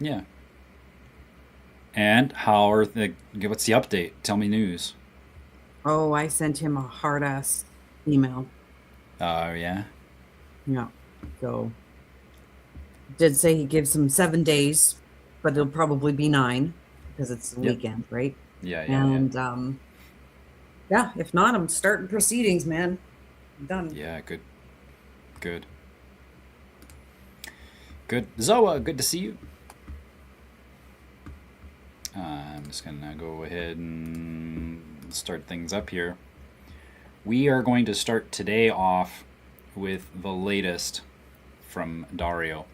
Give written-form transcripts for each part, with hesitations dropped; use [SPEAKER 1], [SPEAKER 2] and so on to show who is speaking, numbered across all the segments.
[SPEAKER 1] Yeah. And how are what's the update? Tell me news.
[SPEAKER 2] Oh, I sent him a hard ass email.
[SPEAKER 1] Oh, yeah.
[SPEAKER 2] Yeah. So did say he gives him 7 days, but it'll probably be nine because it's the
[SPEAKER 1] Yep.
[SPEAKER 2] weekend, right?
[SPEAKER 1] Yeah, yeah, yeah.
[SPEAKER 2] And yeah, if not, I'm starting proceedings, man. I'm done.
[SPEAKER 1] Yeah, good. Good. Good. Zoa, good to see you. I'm just going to go ahead and start things up here. We are going to start today off with the latest from Dario.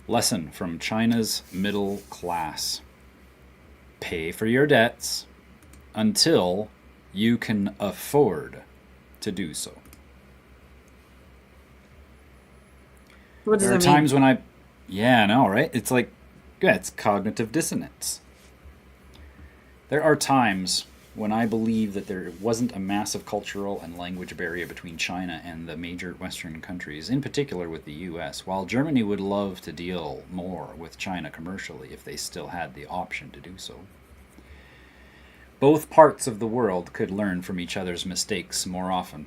[SPEAKER 1] Lesson from China's middle class: pay for your debts until you can afford to do so.
[SPEAKER 2] What does
[SPEAKER 1] There are
[SPEAKER 2] that mean?
[SPEAKER 1] times when yeah, I know, right? It's like, yeah, it's cognitive dissonance. There are times when I believe that there wasn't a massive cultural and language barrier between China and the major Western countries, in particular with the US, while Germany would love to deal more with China commercially if they still had the option to do so. Both parts of the world could learn from each other's mistakes more often.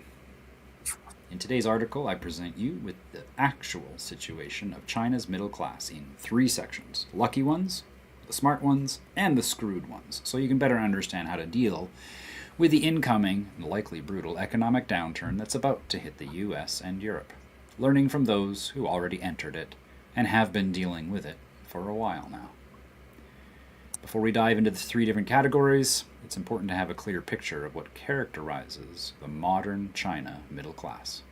[SPEAKER 1] In today's article, I present you with the actual situation of China's middle class in three sections: lucky ones, the smart ones, and the screwed ones, so you can better understand how to deal with the incoming and likely brutal economic downturn that's about to hit the US and Europe, learning from those who already entered it and have been dealing with it for a while now. Before we dive into the three different categories, it's important to have a clear picture of what characterizes the modern China middle class.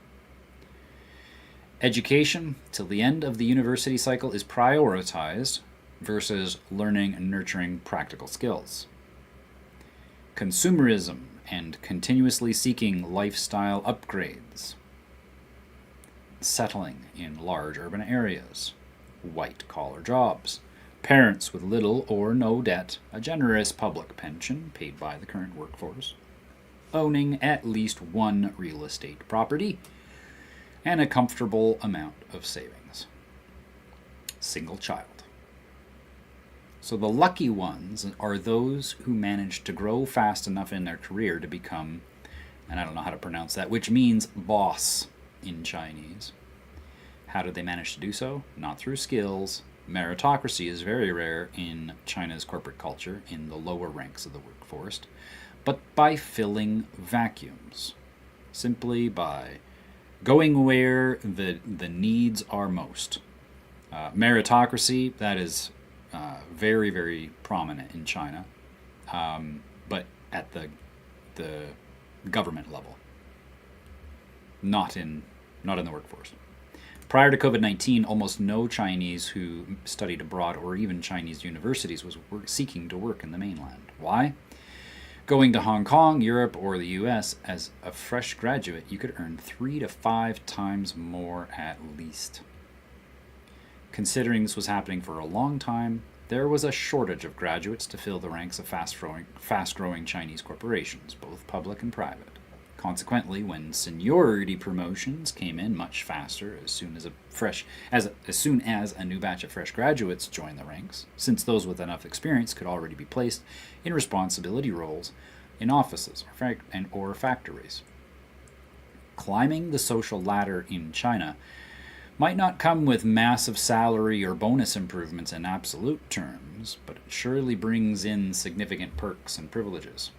[SPEAKER 1] Education till the end of the university cycle is prioritized versus learning and nurturing practical skills. Consumerism and continuously seeking lifestyle upgrades. Settling in large urban areas. White collar jobs. Parents with little or no debt, a generous public pension paid by the current workforce, owning at least one real estate property, and a comfortable amount of savings. Single child. So the lucky ones are those who manage to grow fast enough in their career to become, and I don't know how to pronounce that, which means boss in Chinese. How did they manage to do so? Not through skills. Meritocracy is very rare in China's corporate culture in the lower ranks of the workforce, but by filling vacuums, simply by going where the needs are most. Meritocracy, that is very, very prominent in China, but at the government level, not in not in the workforce. Prior to COVID-19, almost no Chinese who studied abroad or even Chinese universities was seeking to work in the mainland. Why? Going to Hong Kong, Europe, or the US as a fresh graduate, you could earn 3 to 5 times more at least. Considering this was happening for a long time, there was a shortage of graduates to fill the ranks of fast-growing Chinese corporations, both public and private. Consequently, when seniority promotions came in much faster as soon as a new batch of fresh graduates joined the ranks, since those with enough experience could already be placed in responsibility roles in offices or factories. Climbing the social ladder in China might not come with massive salary or bonus improvements in absolute terms, but it surely brings in significant perks and privileges.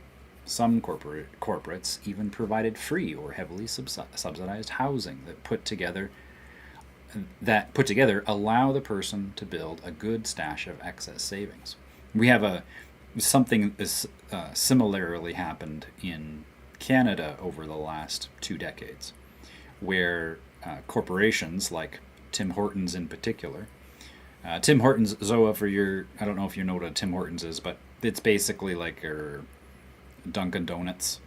[SPEAKER 1] Some corporates even provided free or heavily subsidized housing that put together allow the person to build a good stash of excess savings. We have a something similarly happened in Canada over the last 2 decades, where corporations like Tim Hortons in particular. Tim Hortons, Zoa, I don't know if you know what a Tim Hortons is, but it's basically like your Dunkin' Donuts.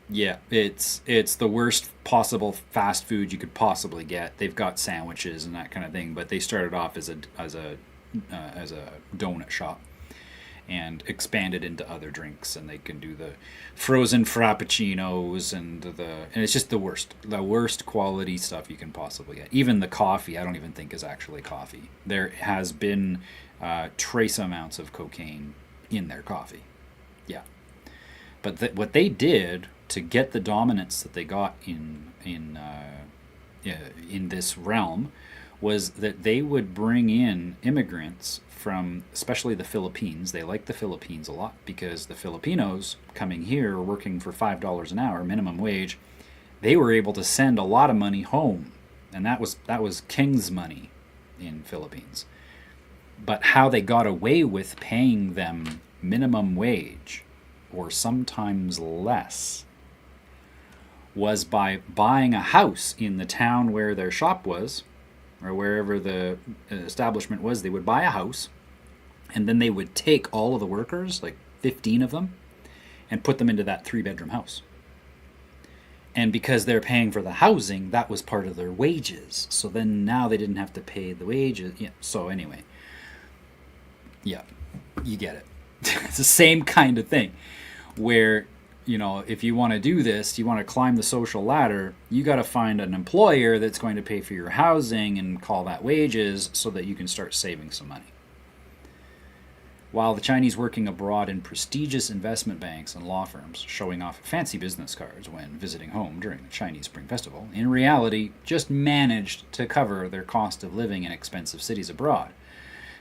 [SPEAKER 1] Yeah, it's the worst possible fast food you could possibly get. They've got sandwiches and that kind of thing, but they started off as a donut shop, and expanded into other drinks, and they can do the frozen frappuccinos and it's just the worst quality stuff you can possibly get. Even the coffee I don't even think is actually coffee. There has been trace amounts of cocaine in their coffee. Yeah. But what they did to get the dominance that they got in this realm was that they would bring in immigrants from especially the Philippines. They liked the Philippines a lot because the Filipinos coming here working for $5 an hour minimum wage, they were able to send a lot of money home, and that was king's money in Philippines. But how they got away with paying them minimum wage or sometimes less was by buying a house in the town where their shop was, or wherever the establishment was. They would buy a house, and then they would take all of the workers, like 15 of them, and put them into that 3-bedroom house. And because they're paying for the housing, that was part of their wages. So then now they didn't have to pay the wages. Yeah. So anyway, yeah, you get it. It's the same kind of thing where, if you want to do this, you want to climb the social ladder, you got to find an employer that's going to pay for your housing and call that wages so that you can start saving some money. While the Chinese working abroad in prestigious investment banks and law firms, showing off fancy business cards when visiting home during the Chinese Spring Festival, in reality just managed to cover their cost of living in expensive cities abroad,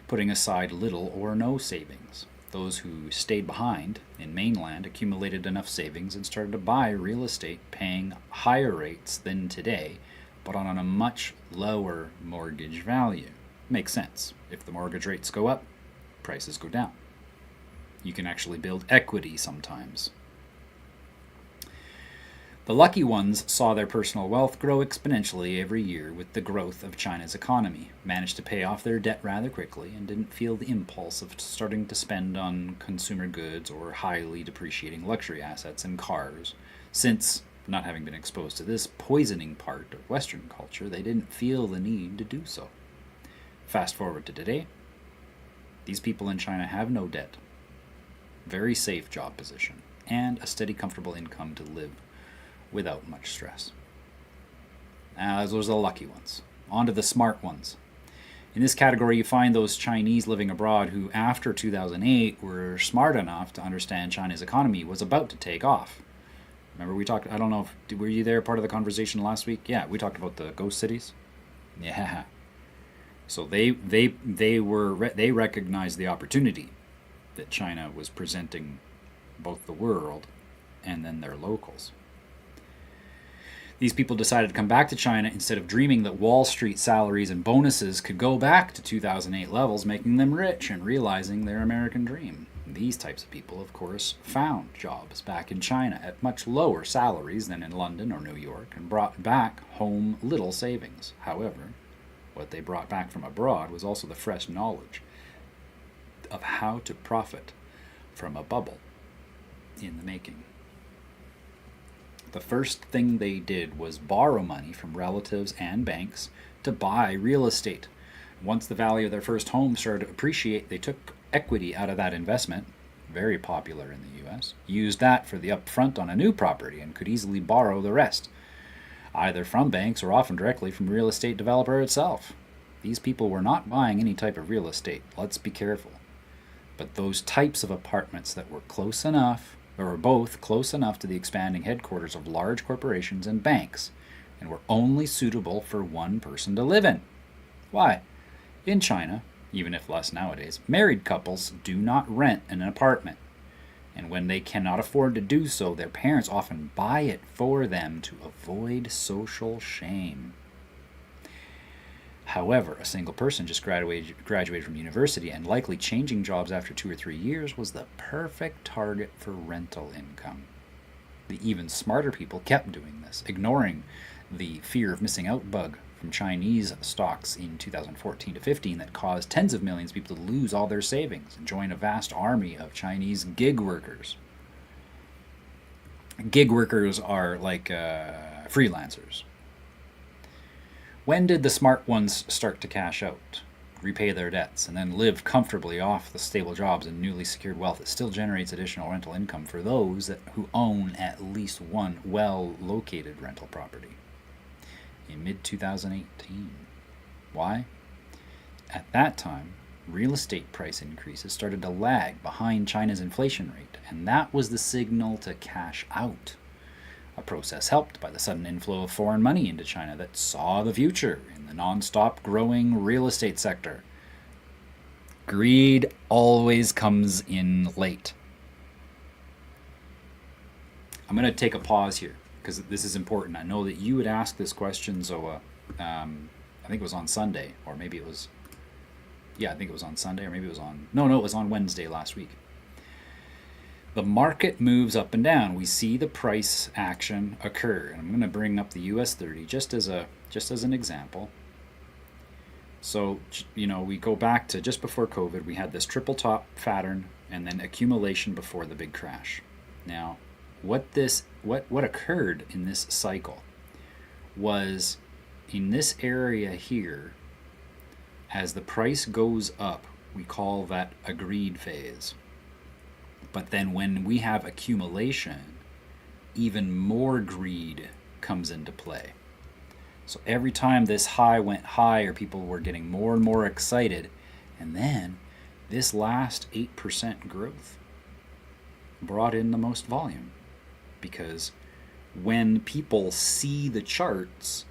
[SPEAKER 1] putting aside little or no savings. Those who stayed behind in mainland accumulated enough savings and started to buy real estate paying higher rates than today, but on a much lower mortgage value. Makes sense. If the mortgage rates go up, prices go down. You can actually build equity sometimes. The lucky ones saw their personal wealth grow exponentially every year with the growth of China's economy, managed to pay off their debt rather quickly, and didn't feel the impulse of starting to spend on consumer goods or highly depreciating luxury assets and cars, since, not having been exposed to this poisoning part of Western culture, they didn't feel the need to do so. Fast forward to today, these people in China have no debt, very safe job position, and a steady, comfortable income to live without much stress. Those are the lucky ones. On to the smart ones. In this category, you find those Chinese living abroad who, after 2008, were smart enough to understand China's economy was about to take off. Remember we talked, I don't know, were you there part of the conversation last week? Yeah, we talked about the ghost cities. Yeah. So they recognized the opportunity that China was presenting both the world and then their locals. These people decided to come back to China instead of dreaming that Wall Street salaries and bonuses could go back to 2008 levels, making them rich and realizing their American dream. These types of people, of course, found jobs back in China at much lower salaries than in London or New York and brought back home little savings. However, what they brought back from abroad was also the fresh knowledge of how to profit from a bubble in the making. The first thing they did was borrow money from relatives and banks to buy real estate. Once the value of their first home started to appreciate, they took equity out of that investment, very popular in the US, used that for the upfront on a new property and could easily borrow the rest, either from banks or often directly from the real estate developer itself. These people were not buying any type of real estate, let's be careful. But those types of apartments that were close enough, or were both close enough to the expanding headquarters of large corporations and banks, and were only suitable for one person to live in. Why? In China, even if less nowadays, married couples do not rent an apartment. And when they cannot afford to do so, their parents often buy it for them to avoid social shame. However, a single person just graduated from university and likely changing jobs after 2 or 3 years was the perfect target for rental income. The even smarter people kept doing this, ignoring the fear of missing out bug from Chinese stocks in 2014 to 15 that caused tens of millions of people to lose all their savings and join a vast army of Chinese gig workers. Gig workers are like freelancers. When did the smart ones start to cash out? repay their debts, and then live comfortably off the stable jobs and newly secured wealth. It still generates additional rental income for those who own at least one well-located rental property. In mid-2018. Why? At that time, real estate price increases started to lag behind China's inflation rate, and that was the signal to cash out. A process helped by the sudden inflow of foreign money into China that saw the future in the non-stop growing real estate sector. Greed always comes in late. I'm going to take a pause here because this is important. I know that you would ask this question, Zoa. I think it was on Sunday, or maybe it was... Yeah, I think it was on Sunday, or maybe it was on... No, it was on Wednesday last week. The market moves up and down. We see the price action occur. And I'm going to bring up the US 30 just as an example. So, we go back to just before COVID, we had this triple top pattern and then accumulation before the big crash. Now, what occurred in this cycle was in this area here, as the price goes up, we call that a greed phase. But then when we have accumulation, even more greed comes into play. So every time this high went higher, people were getting more and more excited. And then this last 8% growth brought in the most volume. Because when people see the charts,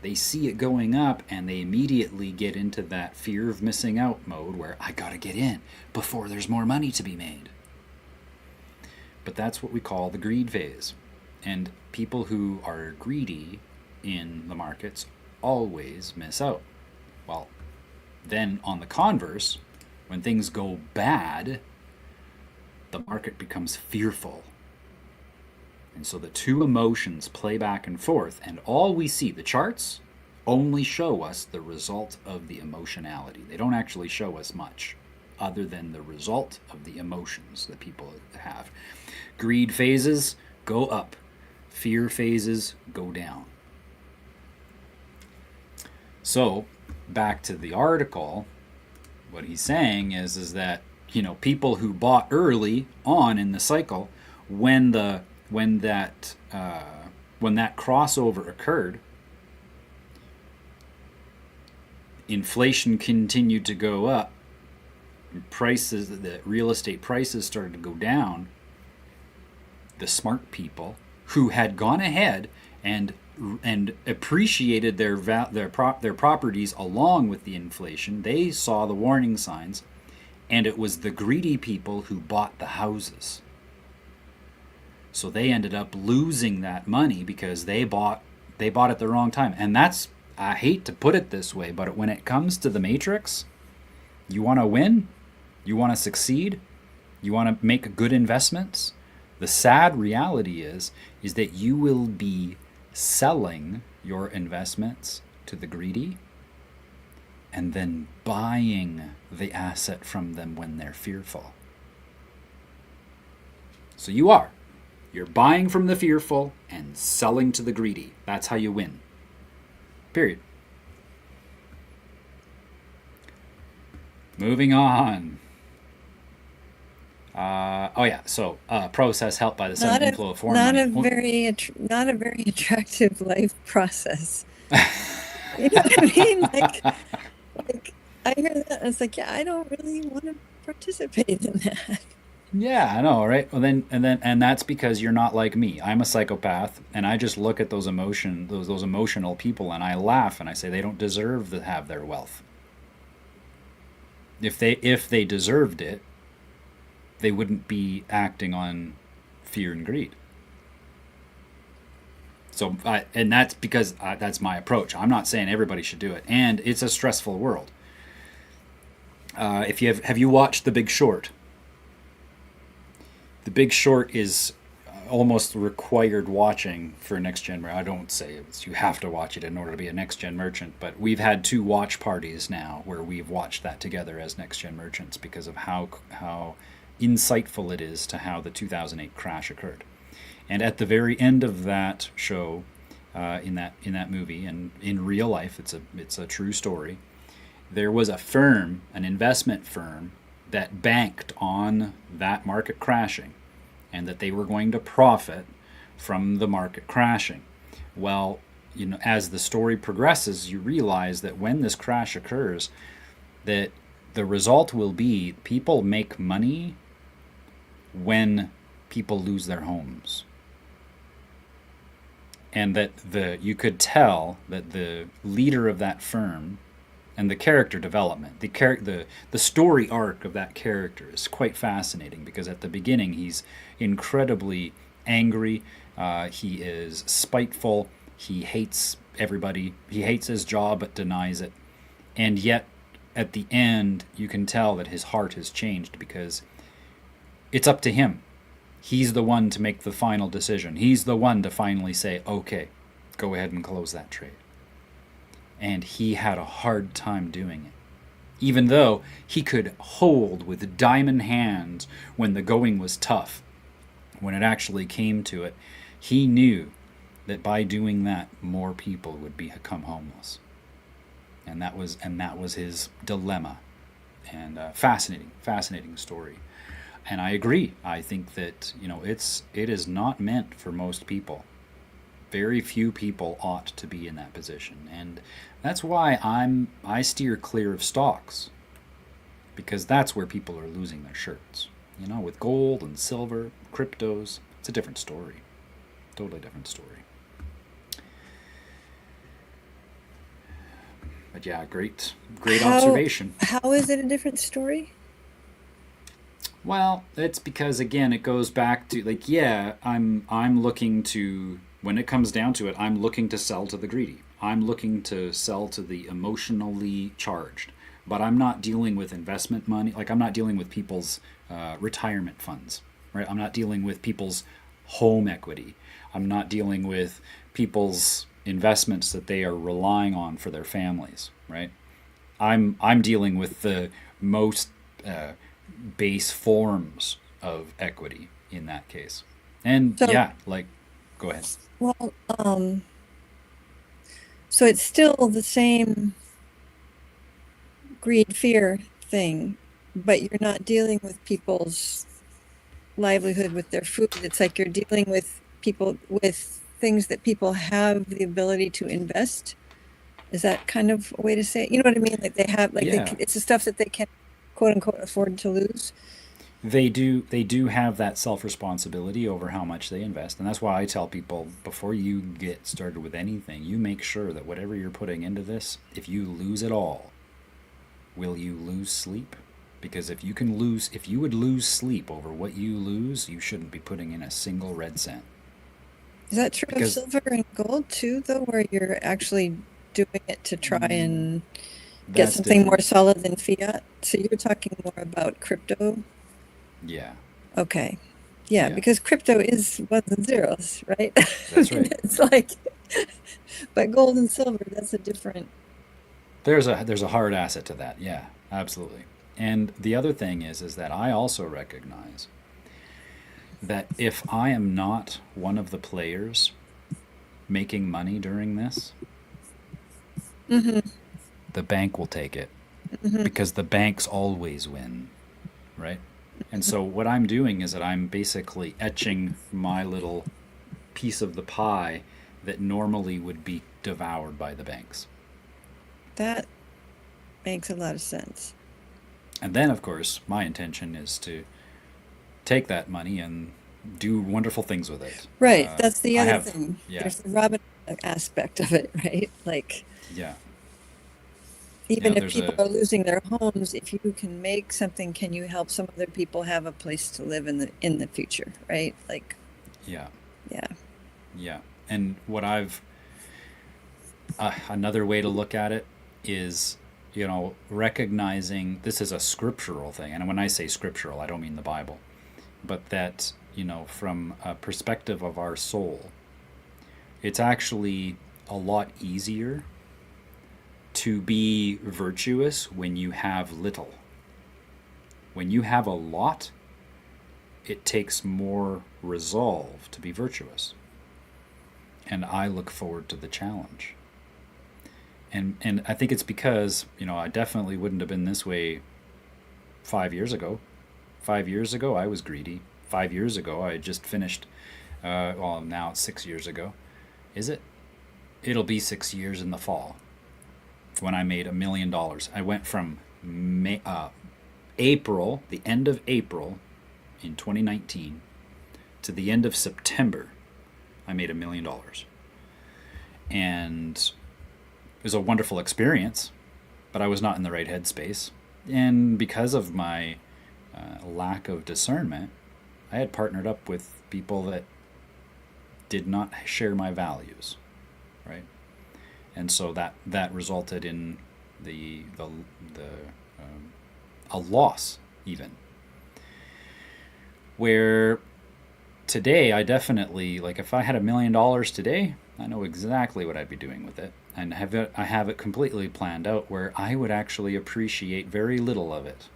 [SPEAKER 1] they see it going up and they immediately get into that fear of missing out mode where I gotta get in before there's more money to be made. But that's what we call the greed phase. And people who are greedy in the markets always miss out. Well, then on the converse, when things go bad, the market becomes fearful. And so the two emotions play back and forth, and all we see, the charts, only show us the result of the emotionality. They don't actually show us much other than the result of the emotions that people have. Greed phases go up. Fear phases go down. So, back to the article, what he's saying is that, people who bought early on in the cycle, when that crossover occurred, inflation continued to go up, the real estate prices started to go down. The smart people who had gone ahead and appreciated their properties along with the inflation, they saw the warning signs, and it was the greedy people who bought the houses. So they ended up losing that money because they bought at the wrong time. And that's, I hate to put it this way, but when it comes to the matrix, you want to win, you want to succeed, you want to make good investments. The sad reality is that you will be selling your investments to the greedy and then buying the asset from them when they're fearful. So you're buying from the fearful and selling to the greedy. That's how you win. Period. Moving on. Process helped by the sudden inflow of foreign money.
[SPEAKER 3] Not a very attractive life process. You know what I mean? Like I hear that and it's like, yeah, I don't really want to participate in that.
[SPEAKER 1] Yeah, I know, right? Well, then that's because you're not like me. I'm a psychopath, and I just look at those emotional people, and I laugh and I say they don't deserve to have their wealth. If they deserved it, they wouldn't be acting on fear and greed. So, and that's because that's my approach. I'm not saying everybody should do it, and it's a stressful world. Have you watched The Big Short? The Big Short is almost required watching for next gen. I don't say you have to watch it in order to be a next gen merchant, but we've had 2 watch parties now where we've watched that together as next gen merchants because of how insightful it is to how the 2008 crash occurred. And at the very end of that show, in that movie, and in real life, it's a true story. there was a firm, an investment firm, that banked on that market crashing and that they were going to profit from the market crashing. Well, as the story progresses, you realize that when this crash occurs, that the result will be people make money when people lose their homes. And that you could tell that the leader of that firm and the character development, the story arc of that character is quite fascinating, because at the beginning he's incredibly angry, he is spiteful, he hates everybody, he hates his job but denies it, and yet at the end you can tell that his heart has changed, because it's up to him. He's the one to make the final decision. He's the one to finally say, okay, go ahead and close that trade. And he had a hard time doing it. Even though he could hold with diamond hands when the going was tough, when it actually came to it, he knew that by doing that, more people would become homeless. And that was his dilemma. And fascinating story. And I agree. I think that it is not meant for most people. Very few people ought to be in that position, and that's why I steer clear of stocks, because that's where people are losing their shirts. With gold and silver, cryptos, it's a different story, totally different story. But yeah, great observation.
[SPEAKER 3] How is it a different story?
[SPEAKER 1] Well, it's because, again, it goes back to I'm looking to, when it comes down to it, I'm looking to sell to the greedy. I'm looking to sell to the emotionally charged. But I'm not dealing with investment money. I'm not dealing with people's retirement funds, right? I'm not dealing with people's home equity. I'm not dealing with people's investments that they are relying on for their families, right? I'm dealing with the most base forms of equity in that case. And
[SPEAKER 3] So,
[SPEAKER 1] go ahead.
[SPEAKER 3] well, so it's still the same greed, fear thing, but you're not dealing with people's livelihood with their food. It's like you're dealing with people with things that people have the ability to invest. Is that kind of a way to say it? You know what I mean? Like they have,
[SPEAKER 1] Yeah.
[SPEAKER 3] it's the stuff that they can, quote unquote, afford to lose.
[SPEAKER 1] They do have that self-responsibility over how much they invest, and that's why I tell people, before you get started with anything, you make sure that whatever you're putting into this, if you lose it all, will you lose sleep? Because if you would lose sleep over what you lose, you shouldn't be putting in a single red cent.
[SPEAKER 3] Is that true of
[SPEAKER 1] Because
[SPEAKER 3] silver and gold too, though, where you're actually doing it to try and get
[SPEAKER 1] that's
[SPEAKER 3] something more
[SPEAKER 1] different.
[SPEAKER 3] solid than fiat? So you're talking more about crypto?
[SPEAKER 1] Yeah,
[SPEAKER 3] Okay. Yeah,
[SPEAKER 1] yeah,
[SPEAKER 3] because crypto is ones and zeros, right? I
[SPEAKER 1] that's
[SPEAKER 3] mean,
[SPEAKER 1] right.
[SPEAKER 3] it's like, but gold and silver, that's a different.
[SPEAKER 1] There's a hard asset to that. Yeah, absolutely. And the other thing is that I also recognize that if I am not one of the players making money during this,
[SPEAKER 3] Hmm.
[SPEAKER 1] the bank will take it,
[SPEAKER 3] Hmm.
[SPEAKER 1] because the banks always win, right? And so what I'm doing is that I'm basically etching my little piece of the pie that normally would be devoured by the banks.
[SPEAKER 3] That makes a lot of sense.
[SPEAKER 1] And then, of course, my intention is to take that money and do wonderful things with it.
[SPEAKER 3] Right. That's the
[SPEAKER 1] I
[SPEAKER 3] other
[SPEAKER 1] have,
[SPEAKER 3] thing.
[SPEAKER 1] yeah,
[SPEAKER 3] There's the Robin Hood aspect of it, right? Like,
[SPEAKER 1] yeah,
[SPEAKER 3] even if
[SPEAKER 1] there's
[SPEAKER 3] people
[SPEAKER 1] a,
[SPEAKER 3] are losing their homes, if you can make something, can you help some other people have a place to live in the future, right? Like,
[SPEAKER 1] yeah,
[SPEAKER 3] yeah.
[SPEAKER 1] yeah. And another way to look at it is, recognizing this is a scriptural thing. And when I say scriptural, I don't mean the Bible, but that, from a perspective of our soul, it's actually a lot easier to be virtuous when you have little. When you have a lot, it takes more resolve to be virtuous. And I look forward to the challenge. And I think it's because, I definitely wouldn't have been this way 5 years ago. 5 years ago, I was greedy. 5 years ago, I had just finished. Well, now it's 6 years ago. Is it? It'll be 6 years in the fall when I made $1 million. I went from April, the end of April in 2019, to the end of September. I made $1 million. And it was a wonderful experience, but I was not in the right headspace. And because of my lack of discernment, I had partnered up with people that did not share my values, right? And so that resulted in the a loss, even. Where today, I definitely, like, if I had $1 million today, I know exactly what I'd be doing with it, and I have it completely planned out where I would actually appreciate very little of it.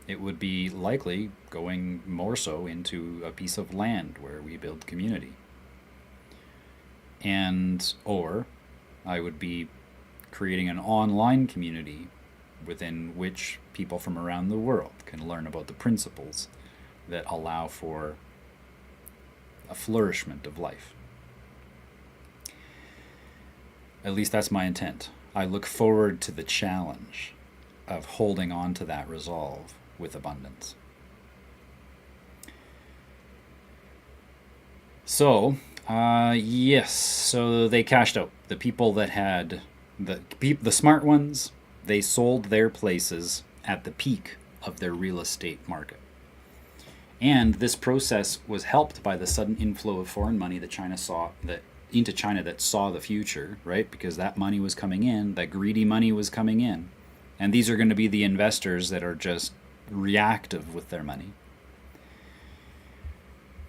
[SPEAKER 1] It would be likely going more so into a piece of land where we build community. Or I would be creating an online community within which people from around the world can learn about the principles that allow for a flourishment of life. At least that's my intent. I look forward to the challenge of holding on to that resolve with abundance. So, yes, so they cashed out. The people that had the smart ones, they sold their places at the peak of their real estate market. And this process was helped by the sudden inflow of foreign money that China saw into China that saw the future, right? Because that money was coming in, that greedy money was coming in. And these are going to be the investors that are just reactive with their money.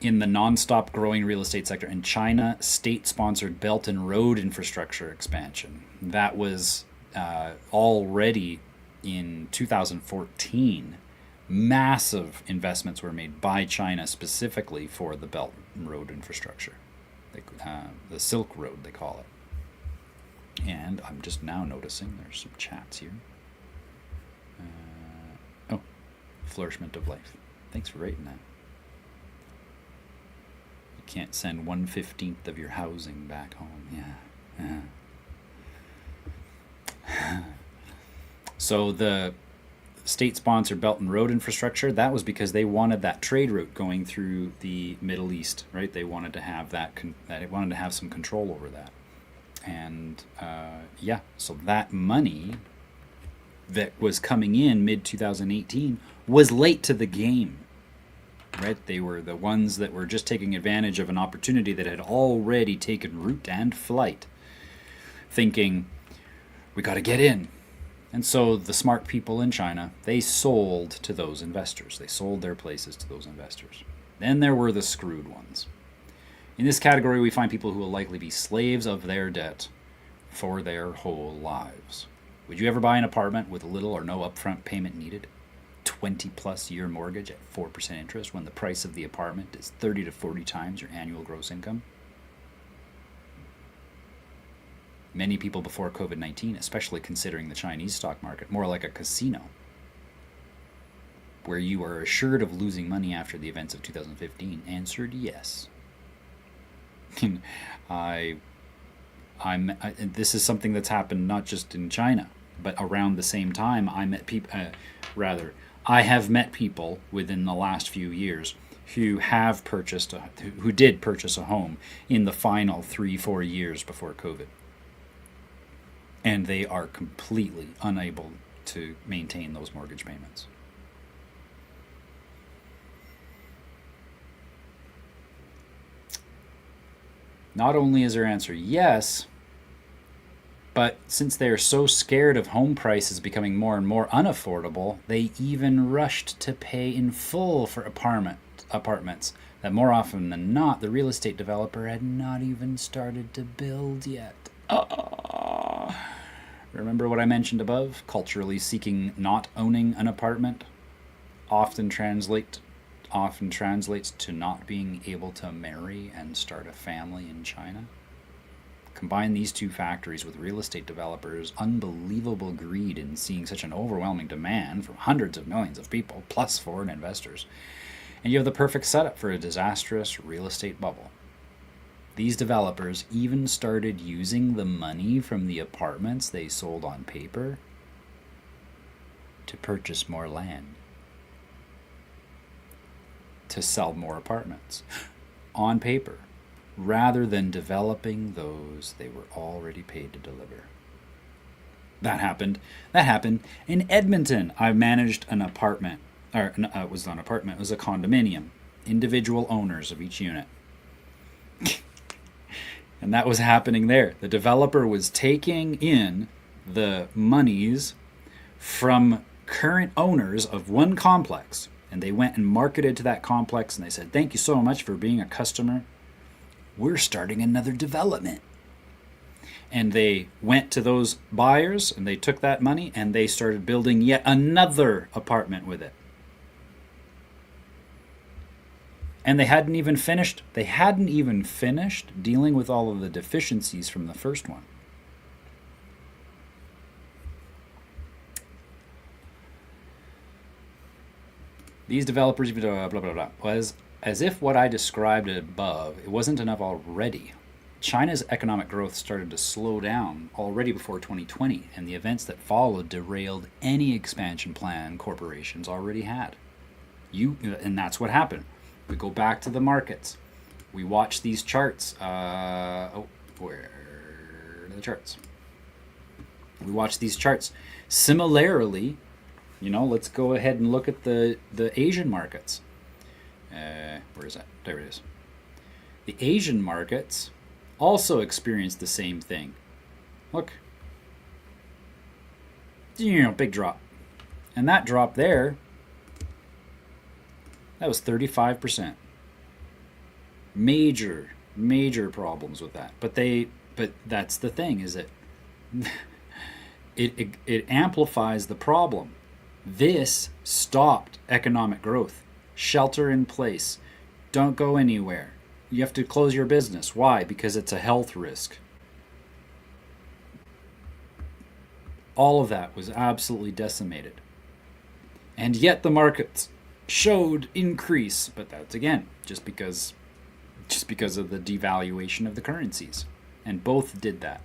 [SPEAKER 1] In the nonstop growing real estate sector in China, state-sponsored Belt and Road infrastructure expansion. That was already in 2014. Massive investments were made by China specifically for the Belt and Road infrastructure. The Silk Road, they call it. And I'm just now noticing there's some chats here. Flourishment of life. Thanks for writing that. You can't send 1/15 of your housing back home. Yeah. So the state-sponsored Belt and Road infrastructure, that was because they wanted that trade route going through the Middle East, right? They wanted to have they wanted to have some control over that. And so that money that was coming in mid-2018 was late to the game, right? They were the ones that were just taking advantage of an opportunity that had already taken root and flight, thinking, we got to get in. And so the smart people in China, they sold to those investors. They sold their places to those investors. Then there were the screwed ones. In this category, we find people who will likely be slaves of their debt for their whole lives. Would you ever buy an apartment with little or no upfront payment needed? 20-plus year mortgage at 4% interest when the price of the apartment is 30 to 40 times your annual gross income? Many people before COVID-19, especially considering the Chinese stock market more like a casino, where you are assured of losing money after the events of 2015, answered yes. This is something that's happened not just in China, but around the same time. I have met people within the last few years who did purchase a home in the final 3-4 years before COVID. And they are completely unable to maintain those mortgage payments. Not only is their answer yes, but since they are so scared of home prices becoming more and more unaffordable, they even rushed to pay in full for apartments that more often than not, the real estate developer had not even started to build yet. Remember what I mentioned above? Culturally seeking not owning an apartment often translates to not being able to marry and start a family in China. Combine these two factories with real estate developers' unbelievable greed in seeing such an overwhelming demand from hundreds of millions of people, plus foreign investors, and you have the perfect setup for a disastrous real estate bubble. These developers even started using the money from the apartments they sold on paper to purchase more land, to sell more apartments on paper, rather than developing those they were already paid to deliver. That happened in Edmonton. I managed an apartment, or it was not an apartment, it was a condominium, individual owners of each unit. And that was happening there. The developer was taking in the monies from current owners of one complex, and they went and marketed to that complex, and they said, "Thank you so much for being a customer. We're starting another development." And they went to those buyers, and they took that money, and they started building yet another apartment with it. And they hadn't even finished dealing with all of the deficiencies from the first one. These developers, blah, blah, blah, was as if what I described above, it wasn't enough already. China's economic growth started to slow down already before 2020, and the events that followed derailed any expansion plan corporations already had. And that's what happened. We go back to the markets. We watch these charts. Where are the charts? We watch these charts. Similarly, let's go ahead and look at the Asian markets. Where is that? There it is. The Asian markets also experienced the same thing. Look. Big drop. And that drop there, that was 35%. Major problems with that. But that's the thing, is that it amplifies the problem. This stopped economic growth. Shelter in place. Don't go anywhere. You have to close your business. Why? Because it's a health risk. All of that was absolutely decimated. And yet the markets showed increase, but that's again just because of the devaluation of the currencies, and both did that.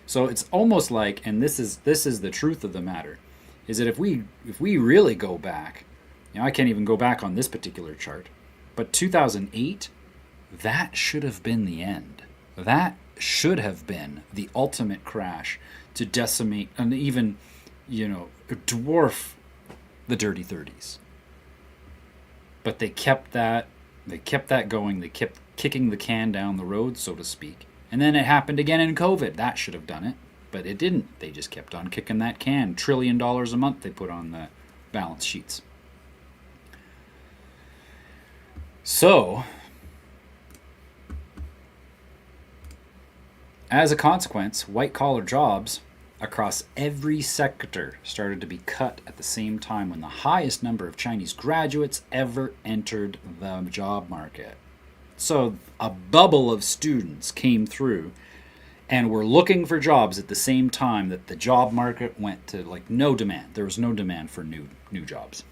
[SPEAKER 1] So it's almost like, and this is the truth of the matter, is that if we really go back, I can't even go back on this particular chart, but 2008, that should have been the end. That should have been the ultimate crash to decimate and even dwarf the dirty 30s. But they kept that going. They kept kicking the can down the road, so to speak. And then it happened again in COVID. That should have done it, but it didn't. They just kept on kicking that can. $1 trillion a month they put on the balance sheets. So, as a consequence, white-collar jobs across every sector started to be cut at the same time when the highest number of Chinese graduates ever entered the job market. So a bubble of students came through and were looking for jobs at the same time that the job market went to no demand. There was no demand for new jobs.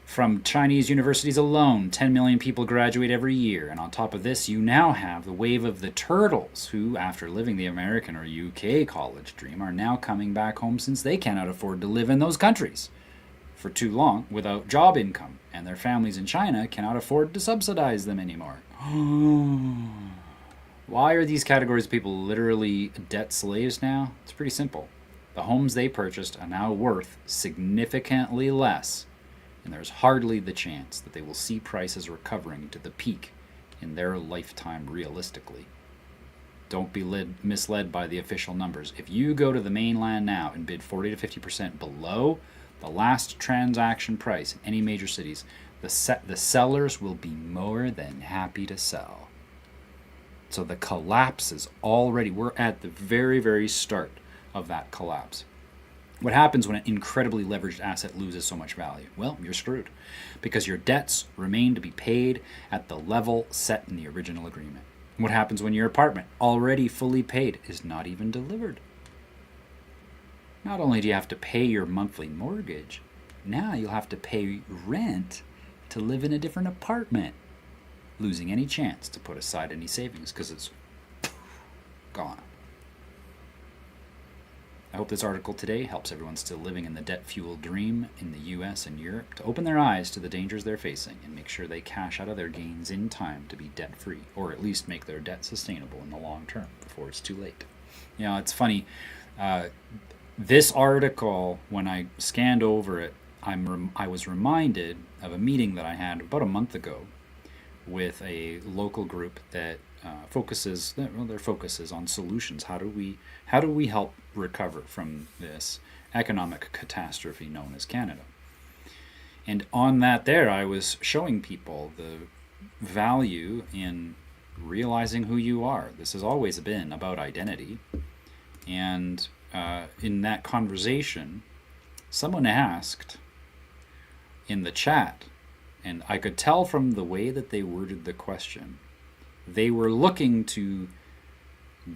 [SPEAKER 1] From Chinese universities alone, 10 million people graduate every year. And on top of this, you now have the wave of the turtles who, after living the American or UK college dream, are now coming back home since they cannot afford to live in those countries for too long without job income. And their families in China cannot afford to subsidize them anymore. Why are these categories of people literally debt slaves now? It's pretty simple. The homes they purchased are now worth significantly less, and there's hardly the chance that they will see prices recovering to the peak in their lifetime realistically. Don't be misled by the official numbers. If you go to the mainland now and bid 40 to 50% below the last transaction price in any major cities, the sellers will be more than happy to sell. So the collapse is already, we're at the very, very start of that collapse. What happens when an incredibly leveraged asset loses so much value? Well, you're screwed, because your debts remain to be paid at the level set in the original agreement. What happens when your apartment, already fully paid, is not even delivered? Not only do you have to pay your monthly mortgage, now you'll have to pay rent to live in a different apartment, losing any chance to put aside any savings because it's gone. I hope this article today helps everyone still living in the debt-fueled dream in the US and Europe to open their eyes to the dangers they're facing and make sure they cash out of their gains in time to be debt-free, or at least make their debt sustainable in the long term before it's too late. You know, it's funny. This article, when I scanned over it, I was reminded of a meeting that I had about a month ago with a local group that their focus is on solutions. How do we help recover from this economic catastrophe known as Canada? And on that, there I was showing people the value in realizing who you are. This has always been about identity. And in that conversation, someone asked in the chat, and I could tell from the way that they worded the question, they were looking to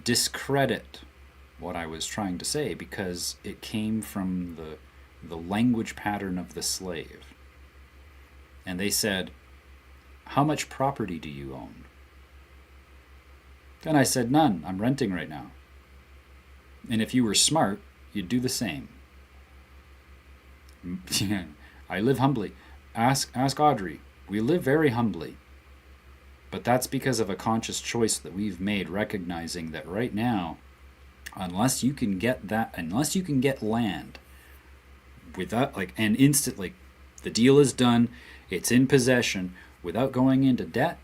[SPEAKER 1] discredit what I was trying to say because it came from the language pattern of the slave. And they said, "How much property do you own?" And I said, "None. I'm renting right now." And if you were smart, you'd do the same. I live humbly. Ask Audrey. We live very humbly. But that's because of a conscious choice that we've made, recognizing that right now, unless you can get land without, and instantly, the deal is done, it's in possession, without going into debt,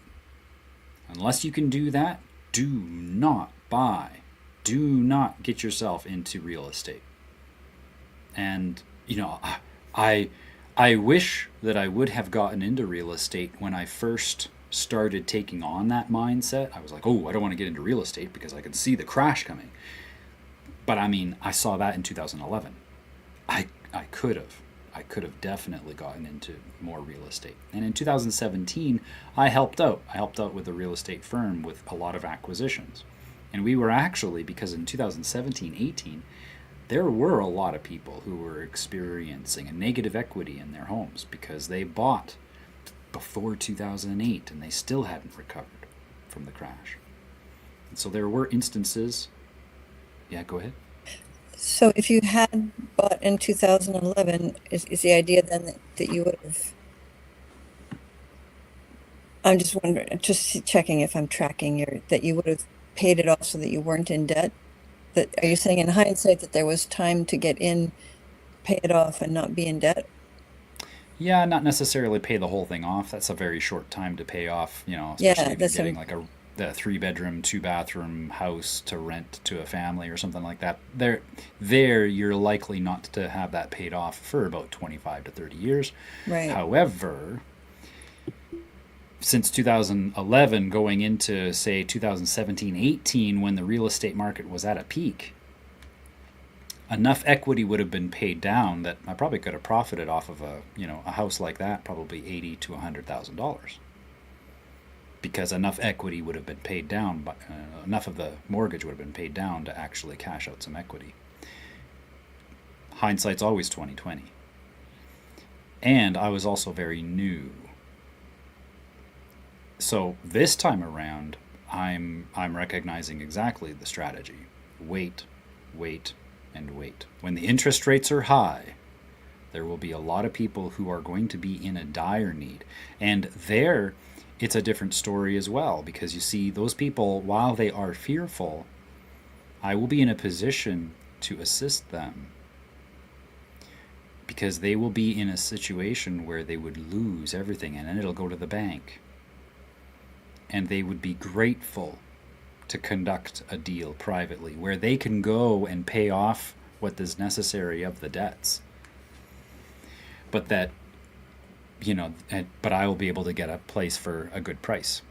[SPEAKER 1] unless you can do that, do not buy. Do not get yourself into real estate. And, I wish that I would have gotten into real estate when I first started taking on that mindset. I was like, oh, I don't want to get into real estate because I can see the crash coming. But I saw that in 2011. I could have definitely gotten into more real estate. And in 2017, I helped out. I helped out with a real estate firm with a lot of acquisitions. And we were actually, because in 2017-18, there were a lot of people who were experiencing a negative equity in their homes because they bought before 2008 and they still hadn't recovered from the crash. And so there were instances. Yeah, go ahead.
[SPEAKER 3] So if you had bought in 2011, is the idea then that you would have, I'm just wondering, just checking if I'm tracking that you would have paid it off so that you weren't in debt? That, are you saying in hindsight that there was time to get in, pay it off, and not be in debt?
[SPEAKER 1] Yeah, not necessarily pay the whole thing off. That's a very short time to pay off, especially
[SPEAKER 3] Yeah,
[SPEAKER 1] if you're
[SPEAKER 3] that's
[SPEAKER 1] getting like a 3-bedroom, 2-bathroom house to rent to a family or something like that. There you're likely not to have that paid off for about 25 to 30 years.
[SPEAKER 3] right.
[SPEAKER 1] However, since 2011 going into, say, 2017-18, when the real estate market was at a peak, enough equity would have been paid down that I probably could have profited off of a house like that, probably $80,000 to $100,000, because enough equity would have been paid down, but enough of the mortgage would have been paid down to actually cash out some equity. Hindsight's always 20/20. And I was also very new. So this time around, I'm recognizing exactly the strategy. Wait, and wait. When the interest rates are high, there will be a lot of people who are going to be in a dire need. And there, it's a different story as well, because you see, those people, while they are fearful, I will be in a position to assist them, because they will be in a situation where they would lose everything, and then it'll go to the bank. And they would be grateful to conduct a deal privately where they can go and pay off what is necessary of the debts. But that, but I will be able to get a place for a good price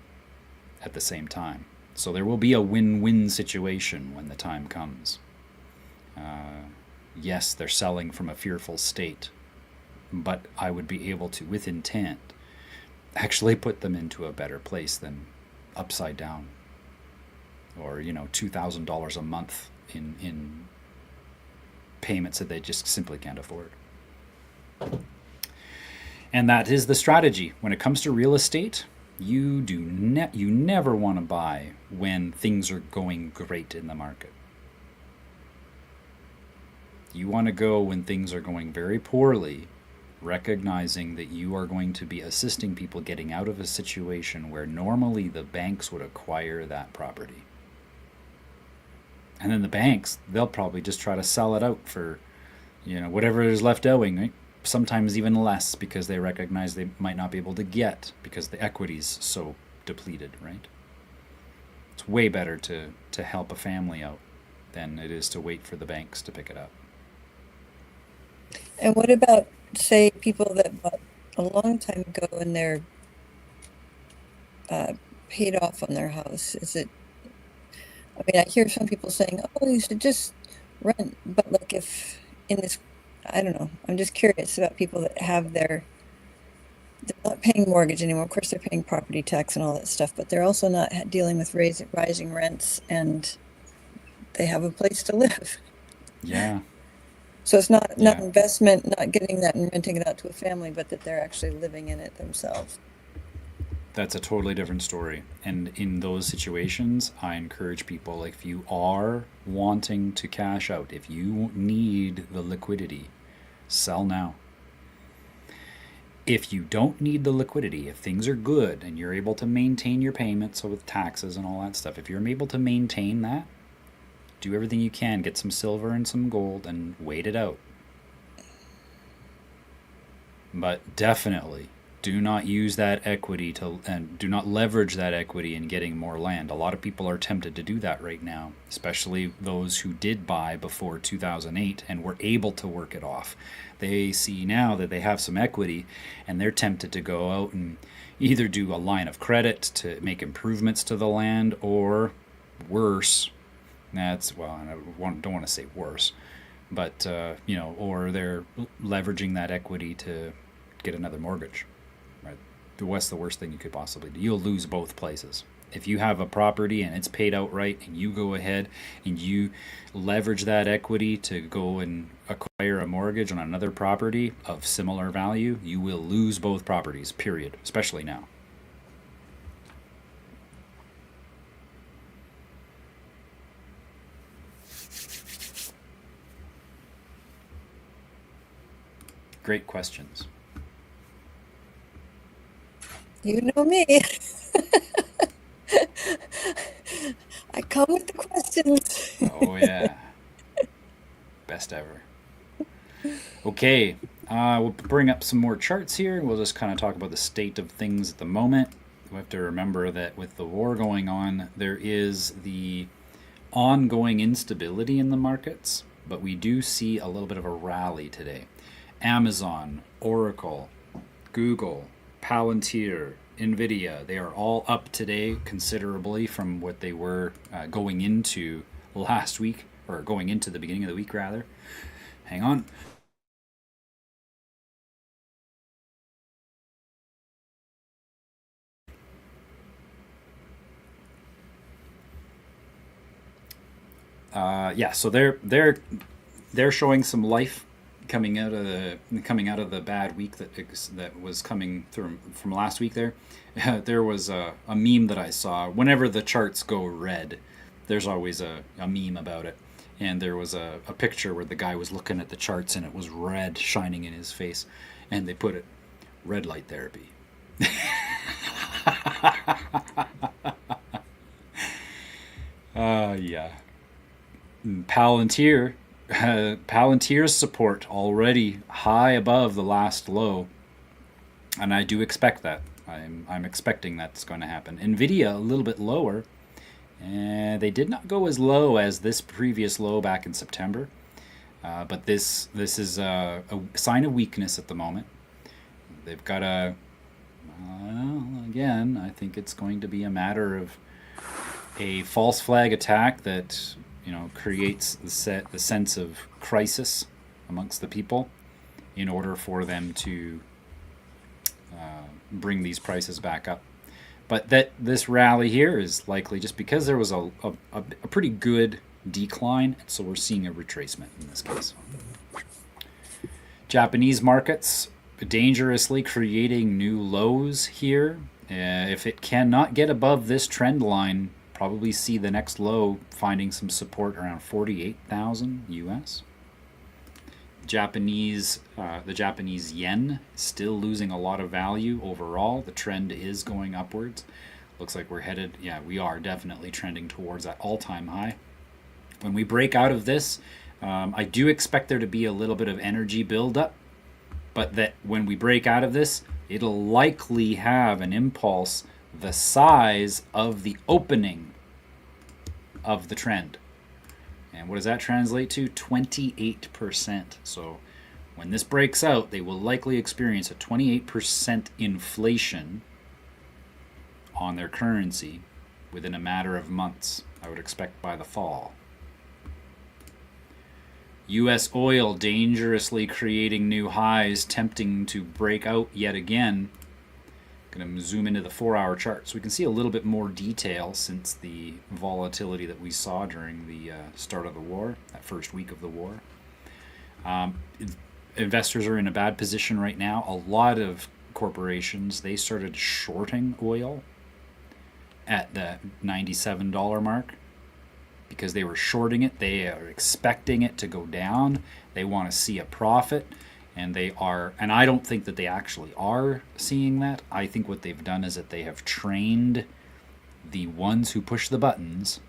[SPEAKER 1] at the same time. So there will be a win-win situation when the time comes. Yes, they're selling from a fearful state, but I would be able to, with intent, actually put them into a better place than upside down. or $2,000 a month in payments that they just simply can't afford. And that is the strategy when it comes to real estate. You never want to buy when things are going great in the market. You want to go when things are going very poorly, recognizing that you are going to be assisting people getting out of a situation where normally the banks would acquire that property. And then the banks, they'll probably just try to sell it out for, whatever is left owing, right? Sometimes even less, because they recognize they might not be able to get because the equity's so depleted, right? It's way better to help a family out than it is to wait for the banks to pick it up.
[SPEAKER 3] And what about, say, people that bought a long time ago and they're paid off on their house? I mean, I hear some people saying, oh, you should just rent. But like if in this, I don't know, I'm just curious about people that they're not paying mortgage anymore. Of course, they're paying property tax and all that stuff, but they're also not dealing with rising rents, and they have a place to live.
[SPEAKER 1] Yeah.
[SPEAKER 3] So it's not
[SPEAKER 1] Yeah.
[SPEAKER 3] investment, not getting that and renting it out to a family, but that they're actually living in it themselves.
[SPEAKER 1] That's a totally different story. And in those situations, I encourage people, like, if you are wanting to cash out, if you need the liquidity, sell now. If you don't need the liquidity, if things are good and you're able to maintain your payments with taxes and all that stuff, if you're able to maintain that, do everything you can, get some silver and some gold and wait it out. But definitely do not use that equity and do not leverage that equity in getting more land. A lot of people are tempted to do that right now, especially those who did buy before 2008 and were able to work it off. They see now that they have some equity and they're tempted to go out and either do a line of credit to make improvements to the land, or worse, I don't want to say worse, but or they're leveraging that equity to get another mortgage. Right? What's the worst thing you could possibly do? You'll lose both places. If you have a property and it's paid outright, and you go ahead and you leverage that equity to go and acquire a mortgage on another property of similar value, you will lose both properties, period, especially now. Great questions.
[SPEAKER 3] You know me. I come with the questions.
[SPEAKER 1] Oh, yeah. Best ever. Okay, we'll bring up some more charts here. We'll just kind of talk about the state of things at the moment. We have to remember that with the war going on, there is the ongoing instability in the markets, but we do see a little bit of a rally today. Amazon, Oracle, Google, Palantir, Nvidia, they are all up today considerably from what they were going into last week, or going into the beginning of the week rather. Hang on. So they're showing some life coming out of the bad week that was coming through from last week. There was a meme that I saw. Whenever the charts go red, there's always a meme about it, and there was a picture where the guy was looking at the charts and it was red shining in his face, and they put it, red light therapy. Yeah. Palantir's support already high above the last low, and I do expect that. I'm expecting that's going to happen. Nvidia a little bit lower, and they did not go as low as this previous low back in September, but this is a sign of weakness at the moment. They've got again, I think it's going to be a matter of a false flag attack that creates the sense of crisis amongst the people in order for them to bring these prices back up. But that this rally here is likely just because there was a pretty good decline, so we're seeing a retracement in this case. Japanese markets dangerously creating new lows here. If it cannot get above this trend line, probably see the next low finding some support around 48,000 US. The Japanese yen still losing a lot of value overall. The trend is going upwards. Looks like we're headed, we are definitely trending towards that all-time high. When we break out of this, I do expect there to be a little bit of energy buildup, but that when we break out of this, it'll likely have an impulse the size of the opening of the trend. And what does that translate to? 28%. So when this breaks out, they will likely experience a 28% inflation on their currency within a matter of months, I would expect by the fall. US oil dangerously creating new highs, tempting to break out yet again. Going to zoom into the 4-hour chart so we can see a little bit more detail since the volatility that we saw during the start of the war, that first week of the war. Investors are in a bad position right now. A lot of corporations, they started shorting oil at the $97 mark because they were shorting it. They are expecting it to go down. They want to see a profit. And I don't think that they actually are seeing that. I think what they've done is that they have trained the ones who push the buttons.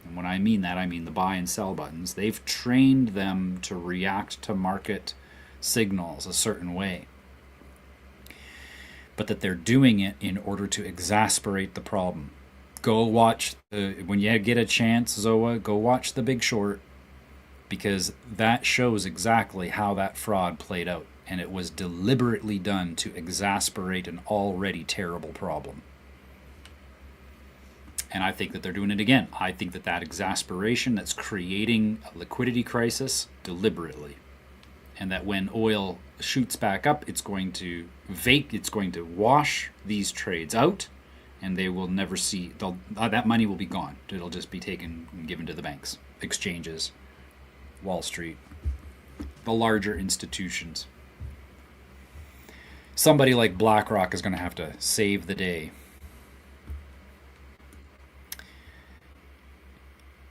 [SPEAKER 1] And when I mean that, I mean the buy and sell buttons. They've trained them to react to market signals a certain way. But that they're doing it in order to exasperate the problem. Go watch, when you get a chance, Zoa, go watch The Big Short. Because that shows exactly how that fraud played out. And it was deliberately done to exasperate an already terrible problem. And I think that they're doing it again. I think that exasperation that's creating a liquidity crisis deliberately. And that when oil shoots back up, it's going to wash these trades out. And they will never see, that money will be gone. It'll just be taken and given to the banks, exchanges, Wall Street, the larger institutions. Somebody like BlackRock is going to have to save the day.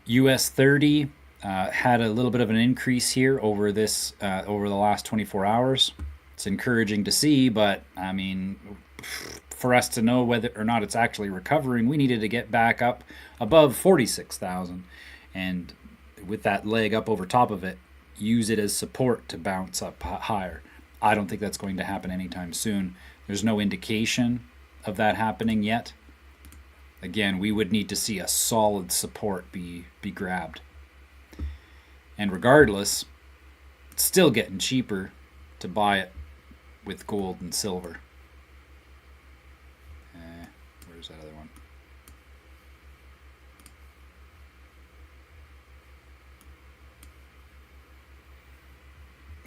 [SPEAKER 1] US 30 had a little bit of an increase here over the last 24 hours. It's encouraging to see, but I mean, for us to know whether or not it's actually recovering, we needed to get back up above 46,000, and with that leg up over top of it, use it as support to bounce up higher. I don't think that's going to happen anytime soon. There's no indication of that happening yet. Again, we would need to see a solid support be grabbed. And regardless, it's still getting cheaper to buy it with gold and silver. Where's that other one?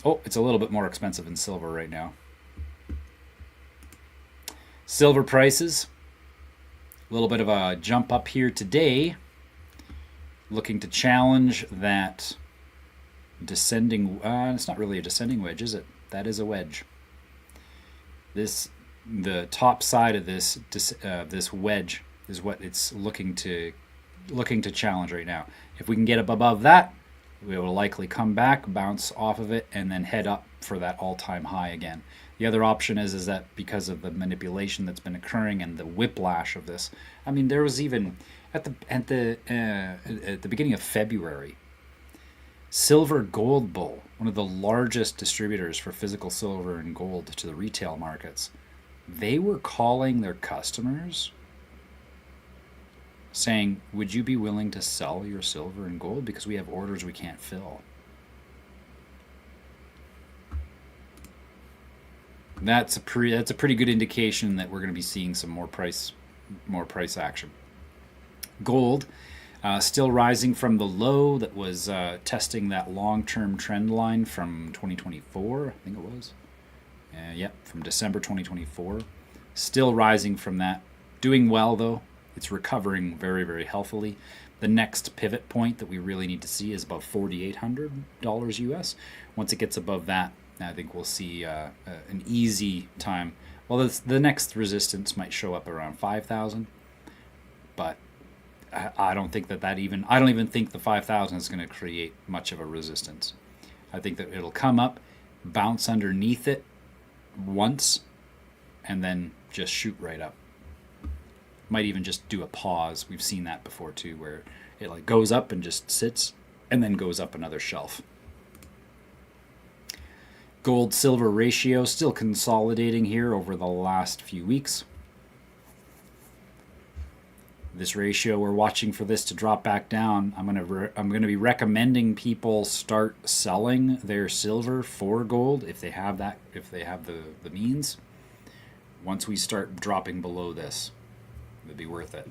[SPEAKER 1] Oh, it's a little bit more expensive in silver right now. Silver prices, a little bit of a jump up here today. Looking to challenge that descending, it's not really a descending wedge, is it? That is a wedge. The top side of this wedge is what it's looking to challenge right now. If we can get up above that, we will likely come back, bounce off of it, and then head up for that all-time high again. The other option is that because of the manipulation that's been occurring and the whiplash of this, I mean, there was even at the beginning of February, Silver Gold Bull, one of the largest distributors for physical silver and gold to the retail markets, they were calling their customers saying, would you be willing to sell your silver and gold because we have orders we can't fill? That's a pretty good indication that we're going to be seeing some more price action. Gold still rising from the low that was testing that long-term trend line from 2024, I think it was. From December 2024. Still rising from that Doing well, though. It's recovering very, very healthily. The next pivot point that we really need to see is above $4,800 US. Once it gets above that, I think we'll see an easy time. Well, the next resistance might show up around 5,000, but I don't think that even. I don't even think the 5,000 is going to create much of a resistance. I think that it'll come up, bounce underneath it once, and then just shoot right up. Might even just do a pause. We've seen that before too, where it like goes up and just sits, and then goes up another shelf. Gold silver ratio still consolidating here over the last few weeks. This ratio, we're watching for this to drop back down. I'm gonna be recommending people start selling their silver for gold if they have the means. Once we start dropping below this, it'd be worth it.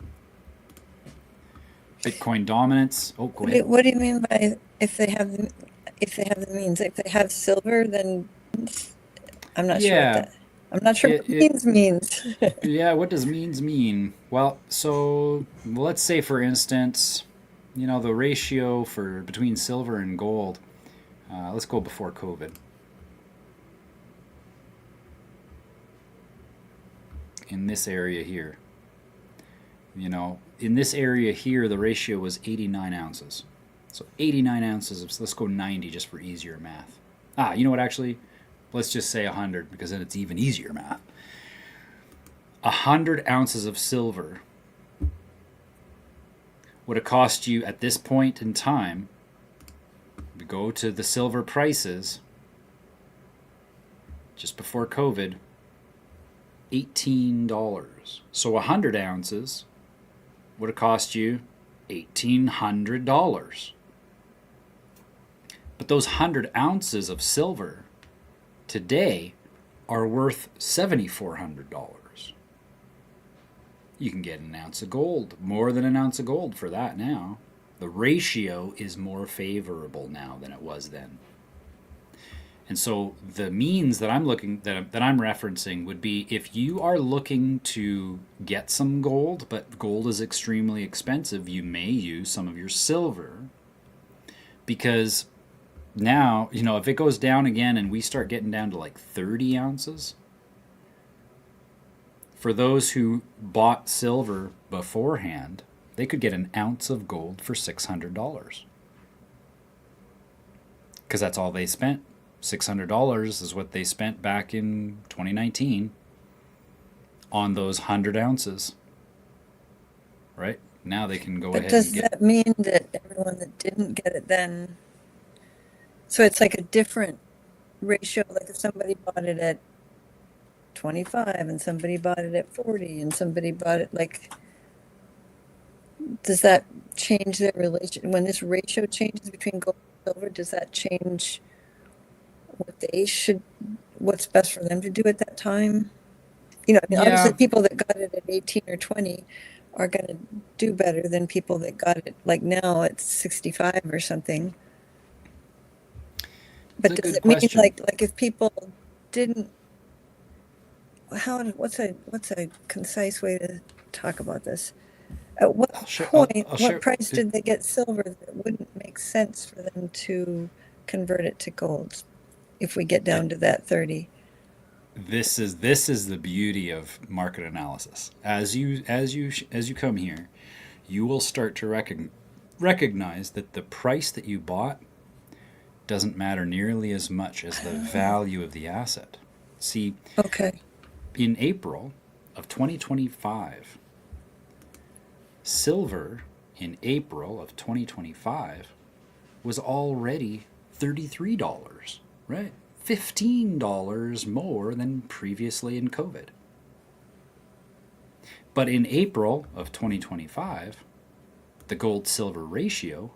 [SPEAKER 1] Bitcoin dominance. Oh, go ahead.
[SPEAKER 3] What do you mean by if they have the means? If they have silver, then I'm not sure what that. I'm not sure what means.
[SPEAKER 1] Yeah, what does means mean? Well, so let's say, for instance, the ratio between silver and gold. Let's go before COVID. In this area here, in this area here, the ratio was 89 ounces. So 89 ounces of, let's go 90 just for easier math. You know what, actually? Let's just say 100, because then it's even easier math. 100 ounces of silver would have cost you at this point in time, we go to the silver prices just before COVID, $18. So 100 ounces would have cost you $1,800. But those 100 ounces of silver today are worth $7,400. You can get an ounce of gold, more than an ounce of gold for that now. The ratio is more favorable now than it was then. And so the means that I'm referencing would be, if you are looking to get some gold, but gold is extremely expensive, you may use some of your silver, because now, if it goes down again and we start getting down to like 30 ounces, for those who bought silver beforehand, they could get an ounce of gold for $600. Because that's all they spent. $600 is what they spent back in 2019 on those 100 ounces. Right? Now they can go ahead and get...
[SPEAKER 3] But does that mean that everyone that didn't get it then... So it's like a different ratio, like if somebody bought it at 25 and somebody bought it at 40 and somebody bought it like, does that change their relation? When this ratio changes between gold and silver, does that change what's best for them to do at that time? Obviously people that got it at 18 or 20 are going to do better than people that got it like now at 65 or something. But does it mean like if people didn't, what's a concise way to talk about this? At what point, what price did they get silver that it wouldn't make sense for them to convert it to gold if we get down to that 30?
[SPEAKER 1] This is the beauty of market analysis. As you come here, you will start to recognize that the price that you bought doesn't matter nearly as much as the value of the asset. See, in April of 2025, silver in April of 2025 was already $33, right? $15 more than previously in COVID. But in April of 2025, the gold-silver ratio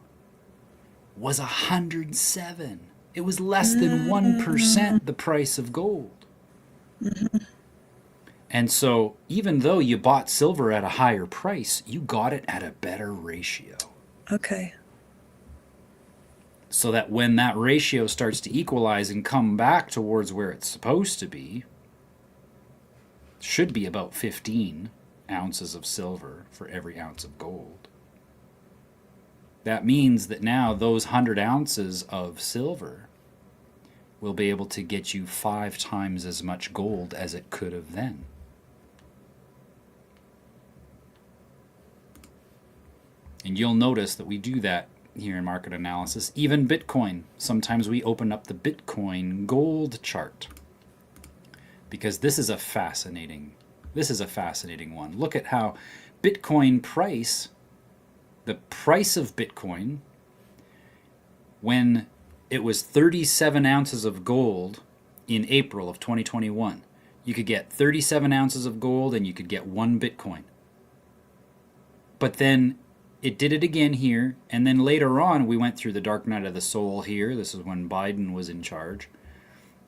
[SPEAKER 1] was 107. It was less than 1% the price of gold. Mm-hmm. And so even though you bought silver at a higher price, you got it at a better ratio.
[SPEAKER 3] Okay.
[SPEAKER 1] So that when that ratio starts to equalize and come back towards where it's supposed to be, should be about 15 ounces of silver for every ounce of gold. That means that now those 100 ounces of silver will be able to get you 5 times as much gold as it could have then. And you'll notice that we do that here in market analysis. Even Bitcoin. Sometimes we open up the Bitcoin gold chart, because this is a fascinating one. Look at how Bitcoin price, the price of Bitcoin, when it was 37 ounces of gold in April of 2021. You could get 37 ounces of gold and you could get 1 Bitcoin. But then it did it again here, and then later on we went through the dark night of the soul here. This is when Biden was in charge.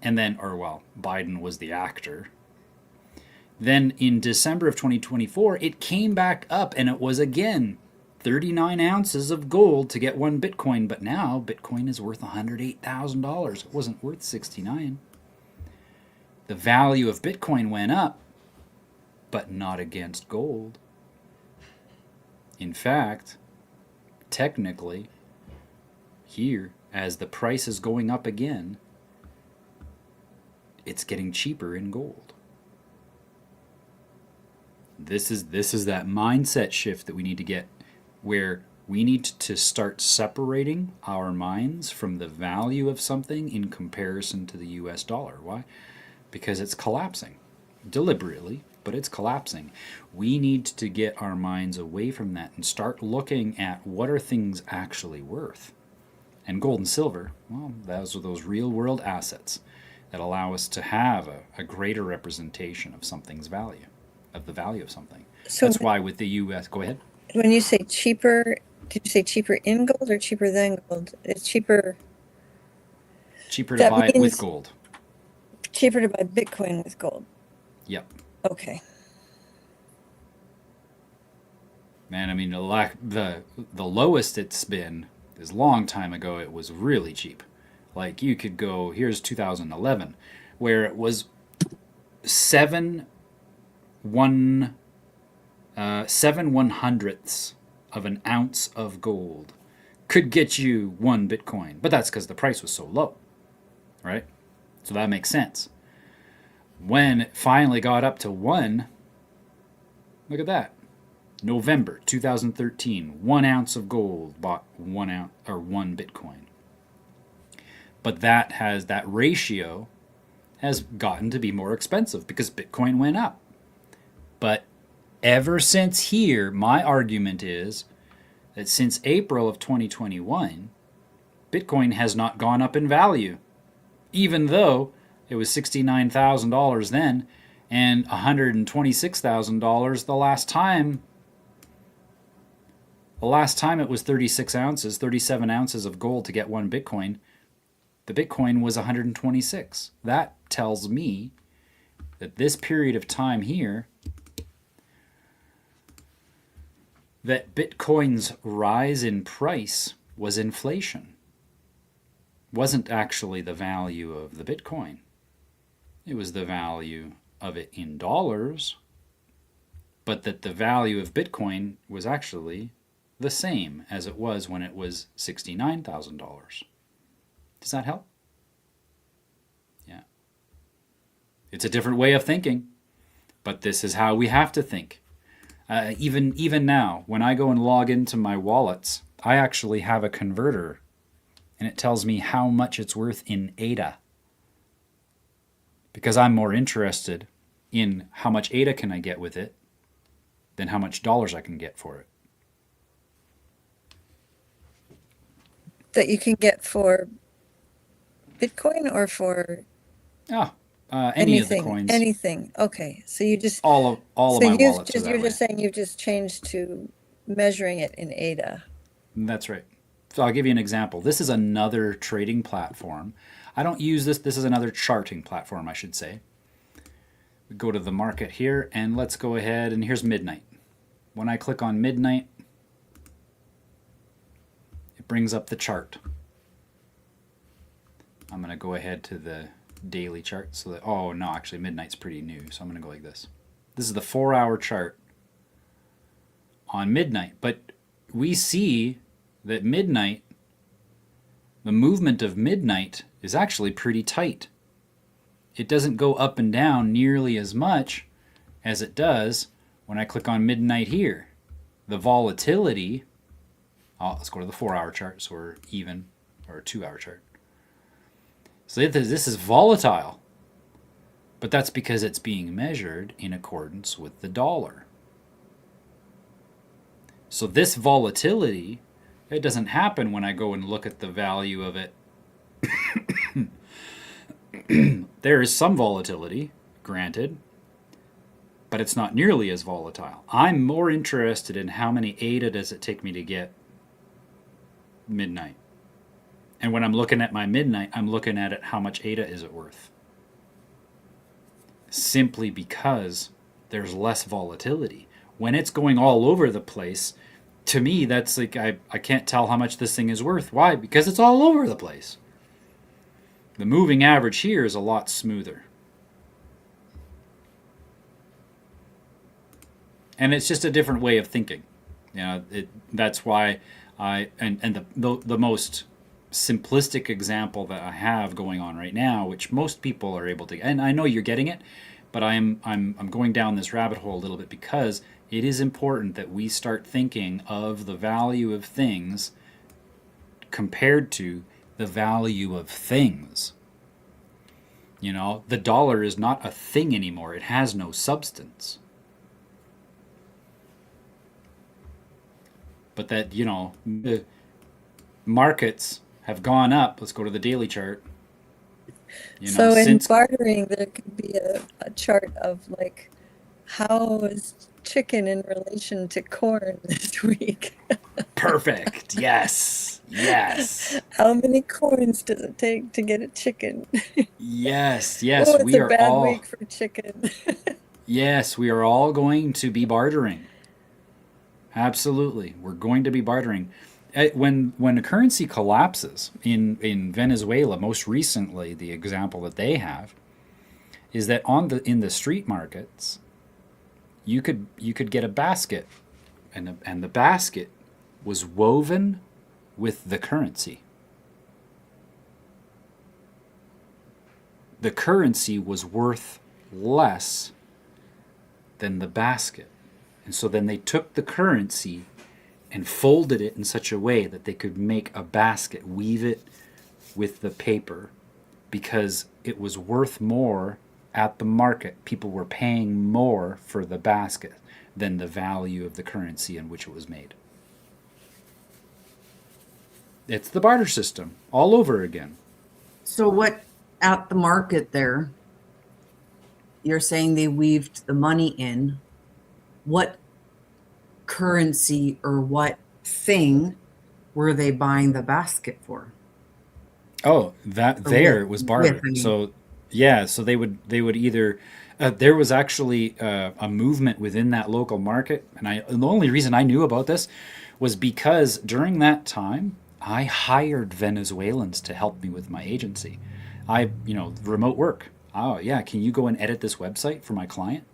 [SPEAKER 1] And then, Biden was the actor. Then in December of 2024, it came back up, and it was again 39 ounces of gold to get 1 Bitcoin. But now Bitcoin is worth $108,000. It wasn't worth 69. The value of Bitcoin went up, but not against gold. In fact, technically, here, as the price is going up again, it's getting cheaper in gold. This is that mindset shift that we need to get, where we need to start separating our minds from the value of something in comparison to the US dollar. Why? Because it's collapsing. Deliberately, but it's collapsing. We need to get our minds away from that and start looking at what are things actually worth. And gold and silver, well, those are those real world assets that allow us to have a greater representation of something's value, of the value of something.
[SPEAKER 3] So
[SPEAKER 1] that's why with the US, go ahead.
[SPEAKER 3] when you say cheaper, did you say cheaper in gold or cheaper than gold? It's cheaper.
[SPEAKER 1] Cheaper to
[SPEAKER 3] That
[SPEAKER 1] buy it with
[SPEAKER 3] means-
[SPEAKER 1] gold.
[SPEAKER 3] Cheaper to buy Bitcoin with gold.
[SPEAKER 1] Yep.
[SPEAKER 3] Okay.
[SPEAKER 1] Man, I mean, the lowest it's been is a long time ago. It was really cheap. Like you could go, here's 2011, where it was 7/100ths of an ounce of gold could get you 1 Bitcoin. But that's because the price was so low, right? So that makes sense. When it finally got up to 1, look at that. November 2013, 1 ounce of gold bought 1 ounce or 1 Bitcoin. But that ratio has gotten to be more expensive because Bitcoin went up. But ever since here, my argument is that since April of 2021, Bitcoin has not gone up in value, even though it was $69,000 then and $126,000 the last time. The last time it was 37 ounces of gold to get 1 Bitcoin. The Bitcoin was 126. That tells me that this period of time here, that Bitcoin's rise in price was inflation. Wasn't actually the value of the Bitcoin. It was the value of it in dollars, but that the value of Bitcoin was actually the same as it was when it was $69,000. Does that help? Yeah. It's a different way of thinking, but this is how we have to think. Even now, when I go and log into my wallets, I actually have a converter, and it tells me how much it's worth in ADA. Because I'm more interested in how much ADA can I get with it than how much dollars I can get for it.
[SPEAKER 3] That you can get for Bitcoin or for
[SPEAKER 1] Any of the coins.
[SPEAKER 3] Anything. Okay. So you just
[SPEAKER 1] All of my wallets are that
[SPEAKER 3] you're
[SPEAKER 1] way.
[SPEAKER 3] just saying you've just changed to measuring it in ADA.
[SPEAKER 1] That's right. So I'll give you an example. This is another trading platform. I don't use this. This is another charting platform, I should say. We go to the market here, and let's go ahead, and here's midnight. When I click on midnight, it brings up the chart. I'm going to go ahead to the daily chart so that, oh no, actually midnight's pretty new, so I'm going to go like this. This is the 4-hour chart on midnight. But we see that midnight, the movement of midnight is actually pretty tight. It doesn't go up and down nearly as much as it does when I click on midnight here. The volatility, let's go to the 4-hour chart so we're even, or a 2-hour chart. So this is volatile, but that's because it's being measured in accordance with the dollar. So this volatility, it doesn't happen when I go and look at the value of it. There is some volatility, granted, but it's not nearly as volatile. I'm more interested in how many ADA does it take me to get midnight. And when I'm looking at my midnight, I'm looking at it, how much ADA is it worth? Simply because there's less volatility. When it's going all over the place, to me, that's like, I can't tell how much this thing is worth. Why? Because it's all over the place. The moving average here is a lot smoother. And it's just a different way of thinking. You know, that's why the most simplistic example that I have going on right now, which most people are able to, and I know you're getting it, but I'm going down this rabbit hole a little bit because it is important that we start thinking of the value of things compared to the value of things. You know, the dollar is not a thing anymore. It has no substance. But that, you know, the markets have gone up. Let's go to the daily chart. You know,
[SPEAKER 3] So in
[SPEAKER 1] since
[SPEAKER 3] bartering, there could be a chart of like, how is chicken in relation to corn this week?
[SPEAKER 1] perfect. Yes. Yes.
[SPEAKER 3] How many coins does it take to get a chicken?
[SPEAKER 1] Yes. Yes.
[SPEAKER 3] Oh, it's
[SPEAKER 1] We
[SPEAKER 3] a
[SPEAKER 1] are
[SPEAKER 3] bad
[SPEAKER 1] all
[SPEAKER 3] week for chicken.
[SPEAKER 1] Yes, we are all going to be bartering. Absolutely. We're going to be bartering. When a currency collapses in Venezuela, most recently, the example that they have is that in the street markets, you could get a basket, and the basket was woven with the currency. The currency was worth less than the basket. And so then they took the currency and folded it in such a way that they could make a basket, weave it with the paper, because it was worth more at the market. People were paying more for the basket than the value of the currency in which it was made. It's the barter system all over again.
[SPEAKER 2] So what at the market there, you're saying they weaved the money in. What currency or what thing were they buying the basket for?
[SPEAKER 1] Oh, that
[SPEAKER 2] Or
[SPEAKER 1] there
[SPEAKER 2] with-
[SPEAKER 1] was barter.
[SPEAKER 2] with, I mean.
[SPEAKER 1] So yeah, so they would either there was actually a movement within that local market, and the only reason I knew about this was because during that time I hired Venezuelans to help me with my agency. Remote work. Oh yeah, can you go and edit this website for my client?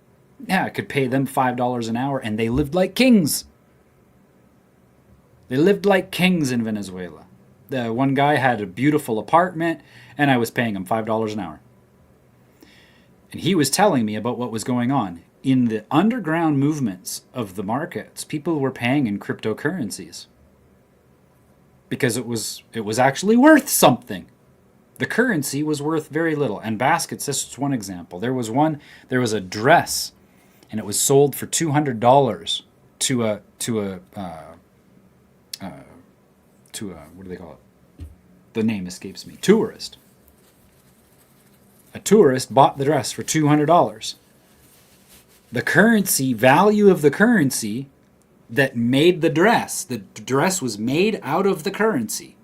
[SPEAKER 1] Yeah, I could pay them $5 an hour, and they lived like kings. They lived like kings in Venezuela. The one guy had a beautiful apartment, and I was paying him $5 an hour. And he was telling me about what was going on. In the underground movements of the markets, people were paying in cryptocurrencies because it was actually worth something. The currency was worth very little. And baskets, this is one example. There was a dress, and it was sold for $200 to a what do they call it? The name escapes me. Tourist. A tourist bought the dress for $200. The currency value of the currency that made the dress was made out of the currency.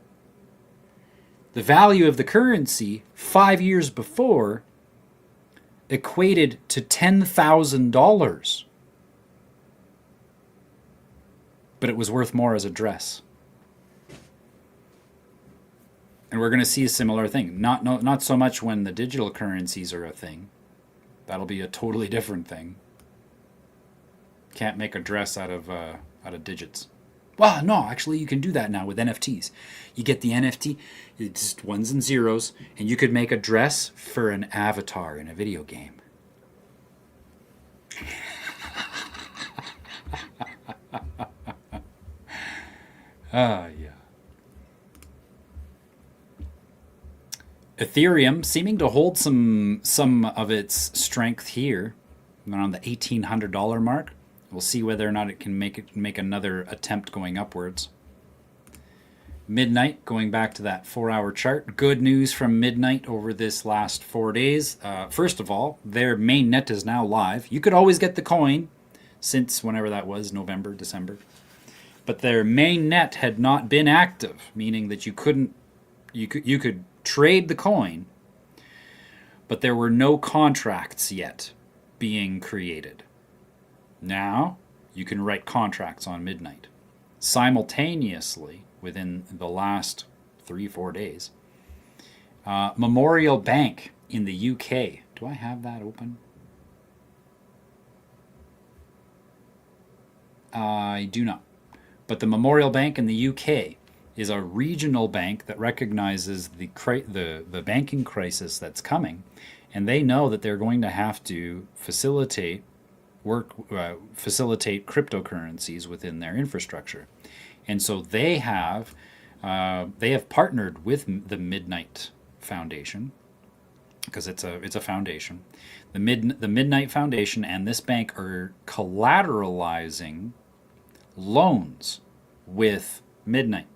[SPEAKER 1] The value of the currency 5 years before equated to $10,000. But it was worth more as a dress. And we're going to see a similar thing. Not so much when the digital currencies are a thing. That'll be a totally different thing. Can't make a dress out of out of digits. Well, no, actually, you can do that now with NFTs. You get the NFT, it's just ones and zeros, and you could make a dress for an avatar in a video game. Ah, yeah. Ethereum seeming to hold some of its strength here around the $1,800 mark. We'll see whether or not it can make another attempt going upwards. Midnight, going back to that 4-hour chart. Good news from Midnight over this last 4 days. First of all, their main net is now live. You could always get the coin since whenever that was, November, December. But their main net had not been active, meaning that you could trade the coin, but there were no contracts yet being created. Now you can write contracts on Midnight. Simultaneously, within the last 3-4 days, Memorial Bank in the UK. Do I have that open? I do not. But the Memorial Bank in the UK is a regional bank that recognizes the banking crisis that's coming, and they know that they're going to have to facilitate cryptocurrencies within their infrastructure, and so they have partnered with the Midnight Foundation, because it's a foundation. The Midnight Foundation and this bank are collateralizing loans with Midnight.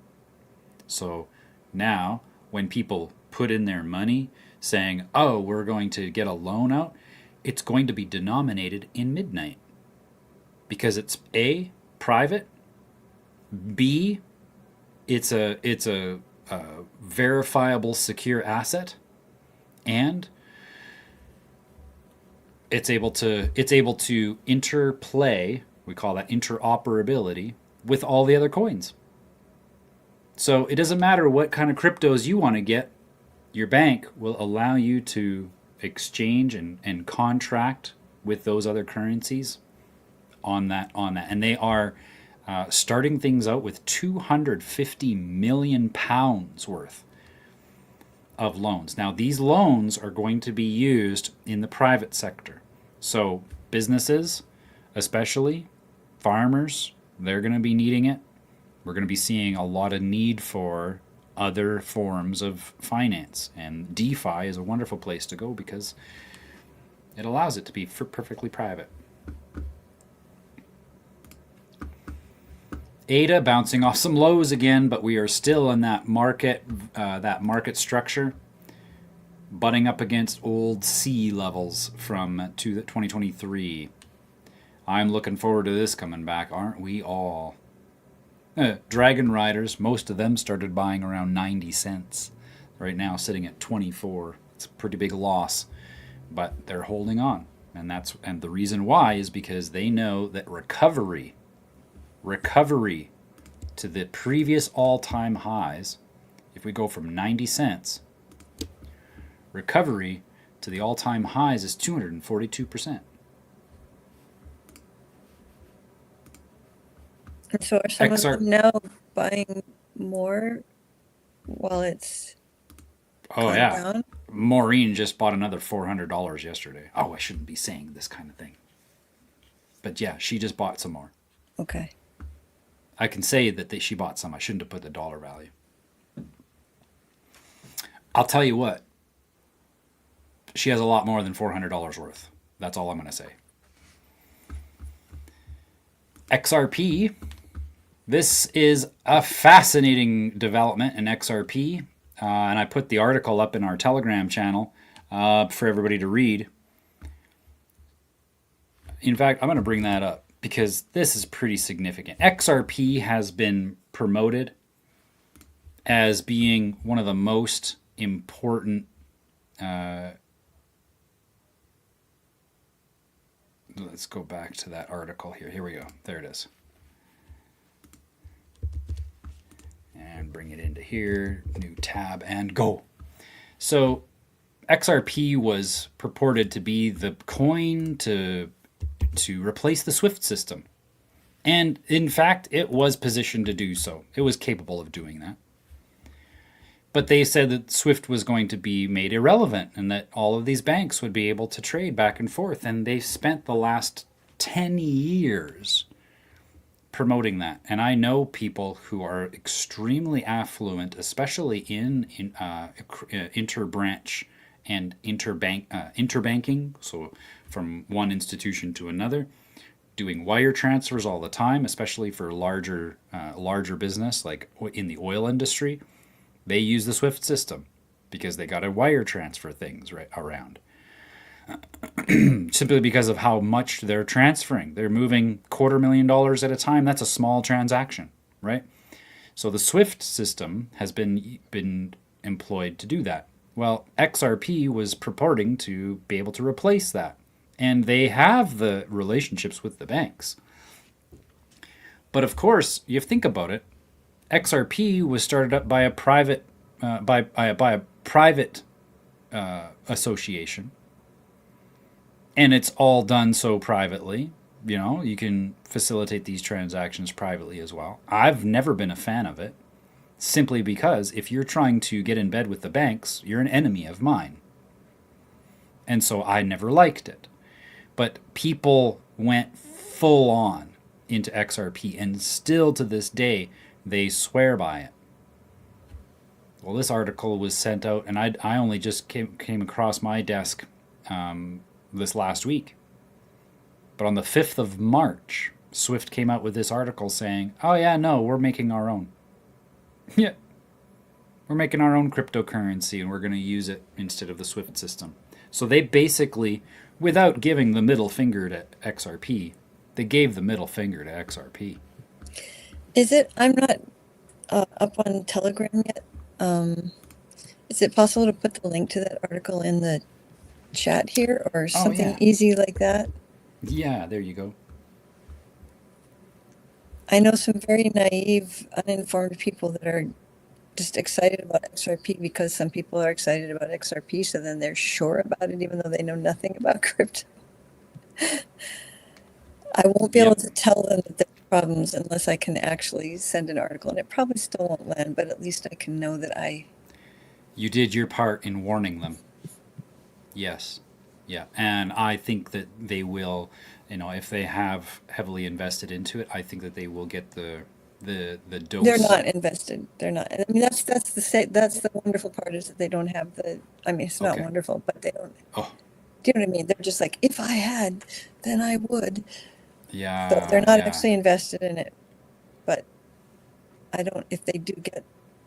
[SPEAKER 1] So now when people put in their money saying, oh, we're going to get a loan out, it's going to be denominated in Midnight because it's A, private, B, it's a verifiable secure asset, and it's able to interplay, we call that interoperability, with all the other coins. So it doesn't matter what kind of cryptos you want to get, your bank will allow you to exchange and contract with those other currencies on that. And they are starting things out with £250 million worth of loans. Now, these loans are going to be used in the private sector. So businesses, especially farmers, they're going to be needing it. We're going to be seeing a lot of need for other forms of finance. And DeFi is a wonderful place to go because it allows it to be perfectly private. ADA bouncing off some lows again, but we are still in that market structure, butting up against old C levels from 2023. I'm looking forward to this coming back, aren't we all? Dragon Riders, most of them started buying around 90 cents. Right now sitting at 24. It's a pretty big loss, but they're holding on. And the reason why is because they know that recovery to the previous all-time highs, if we go from 90 cents, recovery to the all-time highs is 242%.
[SPEAKER 3] So are some of them now buying more while it's gone down?
[SPEAKER 1] Maureen just bought another $400 yesterday. Oh, I shouldn't be saying this kind of thing. But yeah, she just bought some more.
[SPEAKER 3] Okay.
[SPEAKER 1] I can say that she bought some. I shouldn't have put the dollar value. I'll tell you what. She has a lot more than $400 worth. That's all I'm going to say. XRP. This is a fascinating development in XRP. And I put the article up in our Telegram channel for everybody to read. In fact, I'm going to bring that up because this is pretty significant. XRP has been promoted as being one of the most important let's go back to that article here. Here we go. There it is. And bring it into here. New tab and go. So XRP was purported to be the coin to replace the SWIFT system. And in fact, it was positioned to do so. It was capable of doing that. But they said that SWIFT was going to be made irrelevant and that all of these banks would be able to trade back and forth. And they've spent the last 10 years promoting that. And I know people who are extremely affluent, especially in interbranch and interbanking, so from one institution to another, doing wire transfers all the time, especially for larger business like in the oil industry. They use the SWIFT system because they got to wire transfer things right around. Simply because of how much they're transferring. They're moving $250,000 at a time. That's a small transaction, right? So the SWIFT system has been employed to do that. Well, XRP was purporting to be able to replace that. And they have the relationships with the banks. But of course, you think about it, XRP was started up by a private association, and it's all done so privately. You know, you can facilitate these transactions privately as well. I've never been a fan of it, simply because if you're trying to get in bed with the banks, you're an enemy of mine. And so I never liked it. But people went full on into XRP, and still to this day, they swear by it. Well, this article was sent out, and I only just came across my desk this last week. But on the 5th of March, Swift came out with this article saying, oh yeah, no, we're making our own. Yeah. We're making our own cryptocurrency, and we're going to use it instead of the Swift system. So they basically, without giving the middle finger to XRP, they gave the middle finger to XRP.
[SPEAKER 3] Is it? I'm not up on Telegram yet. Is it possible to put the link to that article in the chat here or something
[SPEAKER 1] yeah.
[SPEAKER 3] easy like that?
[SPEAKER 1] Yeah, there you go.
[SPEAKER 3] I know some very naive, uninformed people that are just excited about XRP because some people are excited about XRP, so then they're sure about it even though they know nothing about crypto. I won't be able to tell them that there are problems unless I can actually send an article, and it probably still won't land, but at least I can know that
[SPEAKER 1] You did your part in warning them. Yes. Yeah. And I think that they will, if they have heavily invested into it, I think that they will get the dose.
[SPEAKER 3] They're not invested. They're not. I mean, that's the wonderful part is that they don't have the. I mean, it's not wonderful, but they don't.
[SPEAKER 1] Oh.
[SPEAKER 3] Do you know what I mean? They're just like, if I had, then I would.
[SPEAKER 1] Yeah.
[SPEAKER 3] So they're not actually invested in it, but I don't. If they do get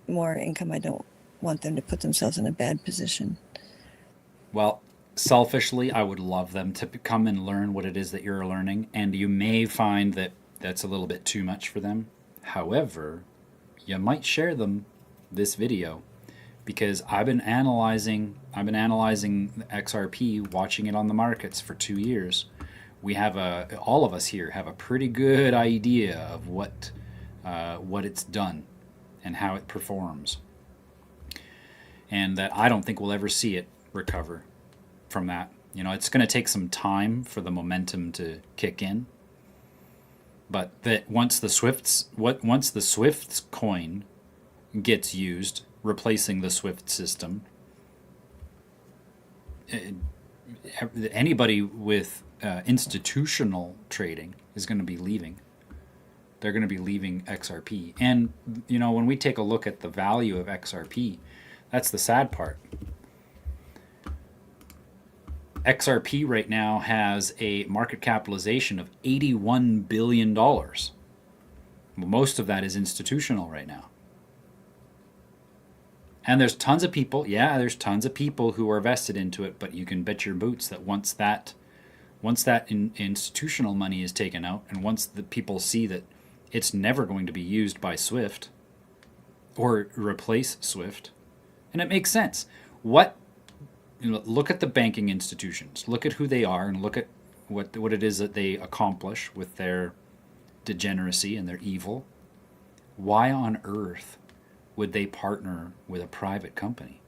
[SPEAKER 3] more income, I don't want them to put themselves in a bad position.
[SPEAKER 1] Well, selfishly, I would love them to come and learn what it is that you're learning, and you may find that that's a little bit too much for them. However, you might share this video, because I've been analyzing XRP, watching it on the markets for 2 years. We have all of us here have a pretty good idea of what it's done and how it performs, and that I don't think we'll ever see it recover from that. It's going to take some time for the momentum to kick in. But that once the Swift's coin gets used, replacing the Swift system, anybody with institutional trading is going to be leaving. They're going to be leaving XRP. And, when we take a look at the value of XRP, that's the sad part. XRP right now has a market capitalization of $81 billion. Most of that is institutional right now. And there's tons of people who are vested into it, but you can bet your boots that once that institutional money is taken out, and once the people see that it's never going to be used by Swift or replace Swift, and it makes sense. Look at the banking institutions. Look at who they are, and look at what it is that they accomplish with their degeneracy and their evil. Why on earth would they partner with a private company?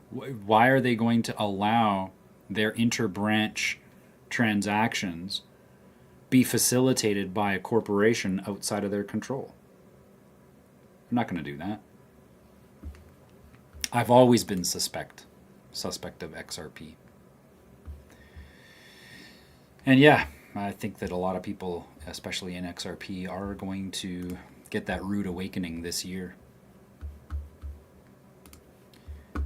[SPEAKER 1] Why are they going to allow their interbranch transactions be facilitated by a corporation outside of their control. I'm not going to do that. I've always been suspect of XRP. And yeah, I think that a lot of people, especially in XRP, are going to get that rude awakening this year.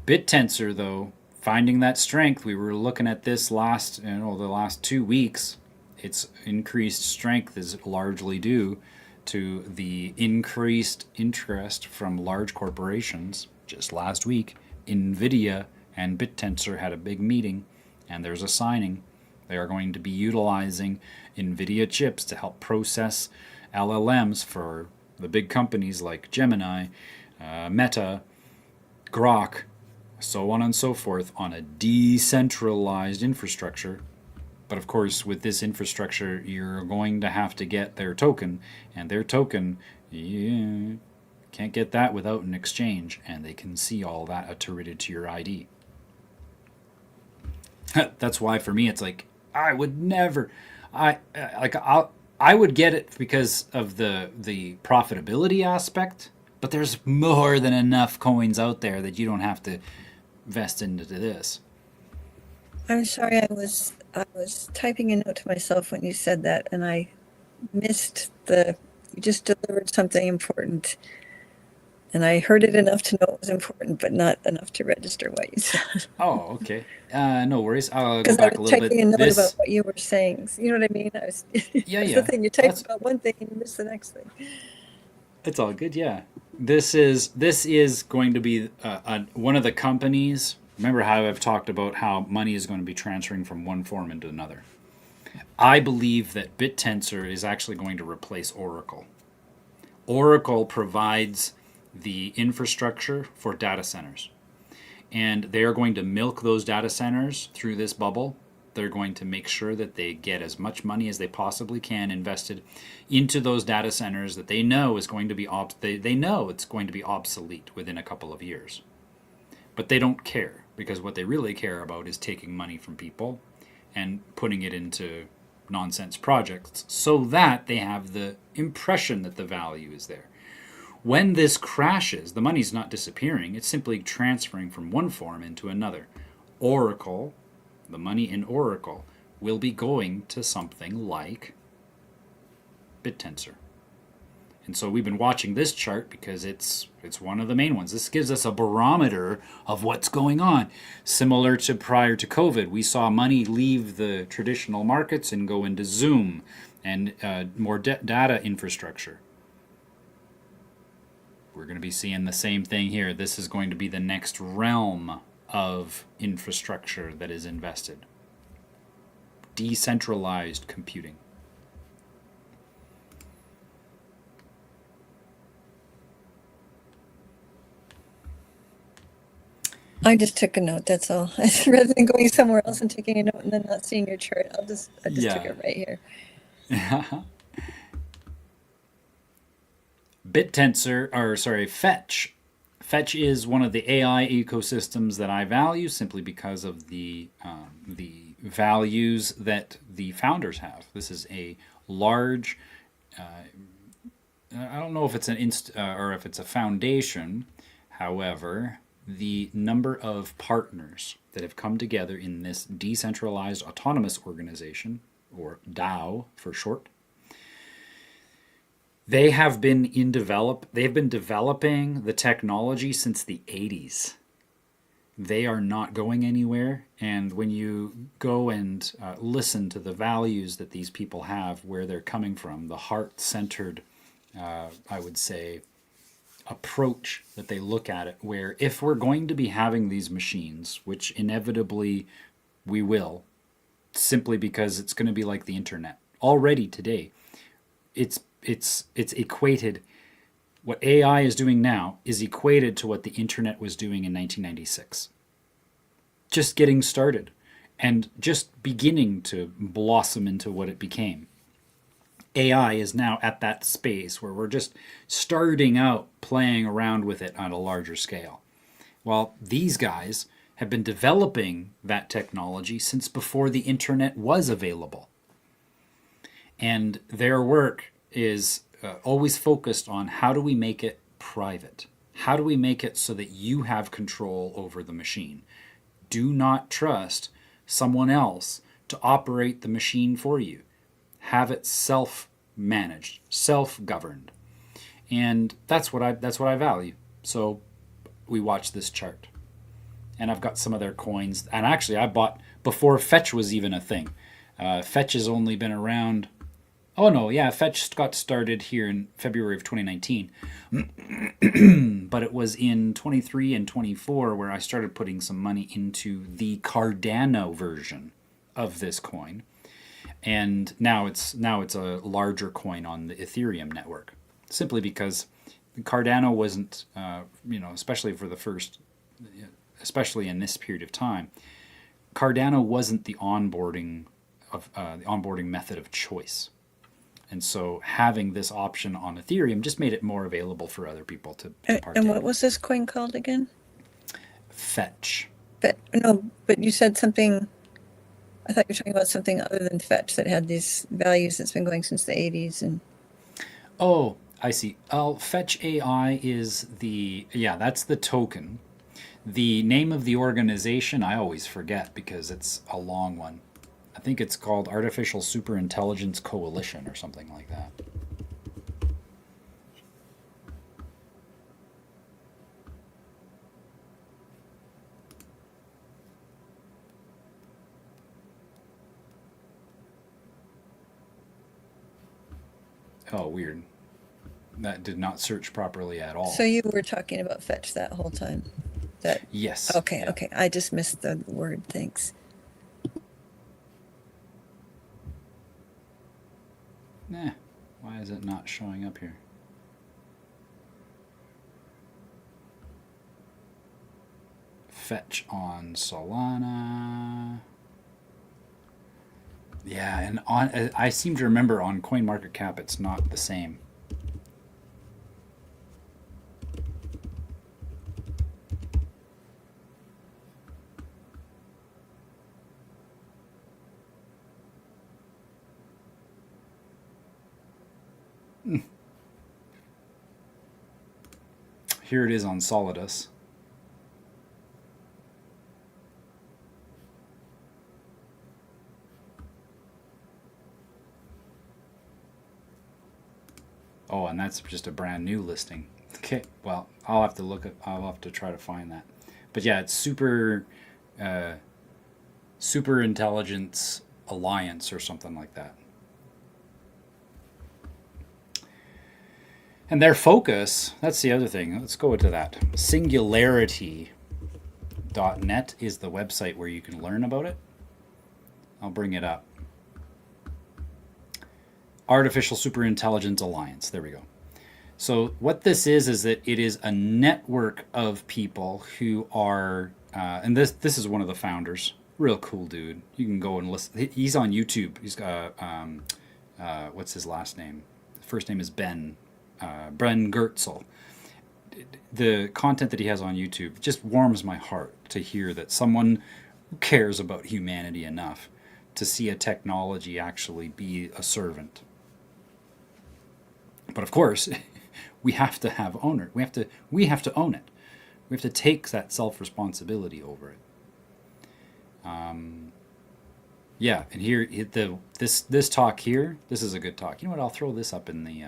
[SPEAKER 1] BitTensor, though, finding that strength, we were looking at this the last 2 weeks. Its increased strength is largely due to the increased interest from large corporations. Just last week, NVIDIA and BitTensor had a big meeting, and there's a signing. They are going to be utilizing NVIDIA chips to help process LLMs for the big companies like Gemini, Meta, Grok, so on and so forth, on a decentralized infrastructure. But of course, with this infrastructure, you're going to have to get their token, and their token, can't get that without an exchange, and they can see all that attributed to your ID. That's why for me it's like, I would never, I would get it because of the profitability aspect, but there's more than enough coins out there that you don't have to vest into this.
[SPEAKER 3] I'm sorry, I was typing a note to myself when you said that, and I missed you just delivered something important. And I heard it enough to know it was important, but not enough to register what you said.
[SPEAKER 1] Oh, okay. No worries. I'll go
[SPEAKER 3] Because I
[SPEAKER 1] back a
[SPEAKER 3] was
[SPEAKER 1] little bit.
[SPEAKER 3] typing a note about what you were saying. You know what I mean? That's
[SPEAKER 1] Yeah.
[SPEAKER 3] the thing. You type
[SPEAKER 1] That's-
[SPEAKER 3] about one thing and you miss the next thing.
[SPEAKER 1] It's all good, yeah. This is going to be one of the companies. Remember how I've talked about how money is going to be transferring from one form into another. I believe that BitTensor is actually going to replace Oracle. Oracle provides the infrastructure for data centers, and they are going to milk those data centers through this bubble. They're going to make sure that they get as much money as they possibly can invested into those data centers that they know is going to be they know it's going to be obsolete within a couple of years. But they don't care, because what they really care about is taking money from people and putting it into nonsense projects so that they have the impression that the value is there. When this crashes, the money's not disappearing, it's simply transferring from one form into another. Oracle, the money in Oracle, will be going to something like BitTensor. And so we've been watching this chart because it's one of the main ones. This gives us a barometer of what's going on. Similar to prior to COVID, we saw money leave the traditional markets and go into Zoom and more data infrastructure. We're going to be seeing the same thing here. This is going to be the next realm of infrastructure that is invested. Decentralized computing.
[SPEAKER 3] I just took a note, that's all. Rather than going somewhere else and taking a note and then not seeing your chart, I just took it right here.
[SPEAKER 1] Fetch. Fetch is one of the AI ecosystems that I value simply because of the values that the founders have. This is a large, I don't know if it's or if it's a foundation. However, the number of partners that have come together in this decentralized autonomous organization, or DAO for short, they have been developing the technology since the 80s. They are not going anywhere, and when you go and listen to the values that these people have, where they're coming from, the heart-centered, I would say, approach that they look at it, where if we're going to be having these machines, which inevitably we will, simply because it's going to be like the internet. Already today, it's equated, what AI is doing now is equated to what the internet was doing in 1996. Just getting started and just beginning to blossom into what it became. AI is now at that space where we're just starting out playing around with it on a larger scale. Well, these guys have been developing that technology since before the internet was available. And their work is always focused on how do we make it private? How do we make it so that you have control over the machine? Do not trust someone else to operate the machine for you. Have it self-managed, self-governed. And that's what I value. So we watch this chart. And I've got some of their coins. And actually, I bought before Fetch was even a thing. Fetch has only been around. Oh no, yeah, Fetch got started here in February of 2019. But it was in 23 and 24 where I started putting some money into the Cardano version of this coin. And now it's a larger coin on the Ethereum network. Simply because Cardano wasn't, especially for the first, especially in this period of time, Cardano wasn't the onboarding method of choice. And so having this option on Ethereum just made it more available for other people to partake.
[SPEAKER 3] And what was this coin called again?
[SPEAKER 1] Fetch.
[SPEAKER 3] No, but you said something. I thought you were talking about something other than Fetch that had these values that's been going since the 80s. And
[SPEAKER 1] oh, I see. Fetch AI is that's the token. The name of the organization I always forget because it's a long one. I think it's called Artificial Superintelligence Coalition or something like that. Oh, weird. That did not search properly at all.
[SPEAKER 3] so you were talking about Fetch that whole time.
[SPEAKER 1] Yes.
[SPEAKER 3] Okay,
[SPEAKER 1] Yeah.
[SPEAKER 3] okay. I just missed the word. Thanks.
[SPEAKER 1] Why is it not showing up here? Fetch on Solana. Yeah, and I seem to remember on CoinMarketCap it's not the same. Here it is on Solidus. Oh, and that's just a brand new listing. Okay, well, I'll have to try to find that. But yeah, it's Super Intelligence Alliance or something like that. And their focus, that's the other thing. Let's go into that. Singularity.net is the website where you can learn about it. I'll bring it up. Artificial Superintelligence Alliance. There we go. So what this is that it is a network of people who are, and this is one of the founders. Real cool dude. You can go and listen. He's on YouTube. He's got, what's his last name? First name is Ben Gertzel. The content that he has on YouTube just warms my heart to hear that someone who cares about humanity enough to see a technology actually be a servant. But of course, we have to have owner. We have to own it. We have to take that self-responsibility over it. Yeah, and here this talk here. This is a good talk. You know what? I'll throw this up in the.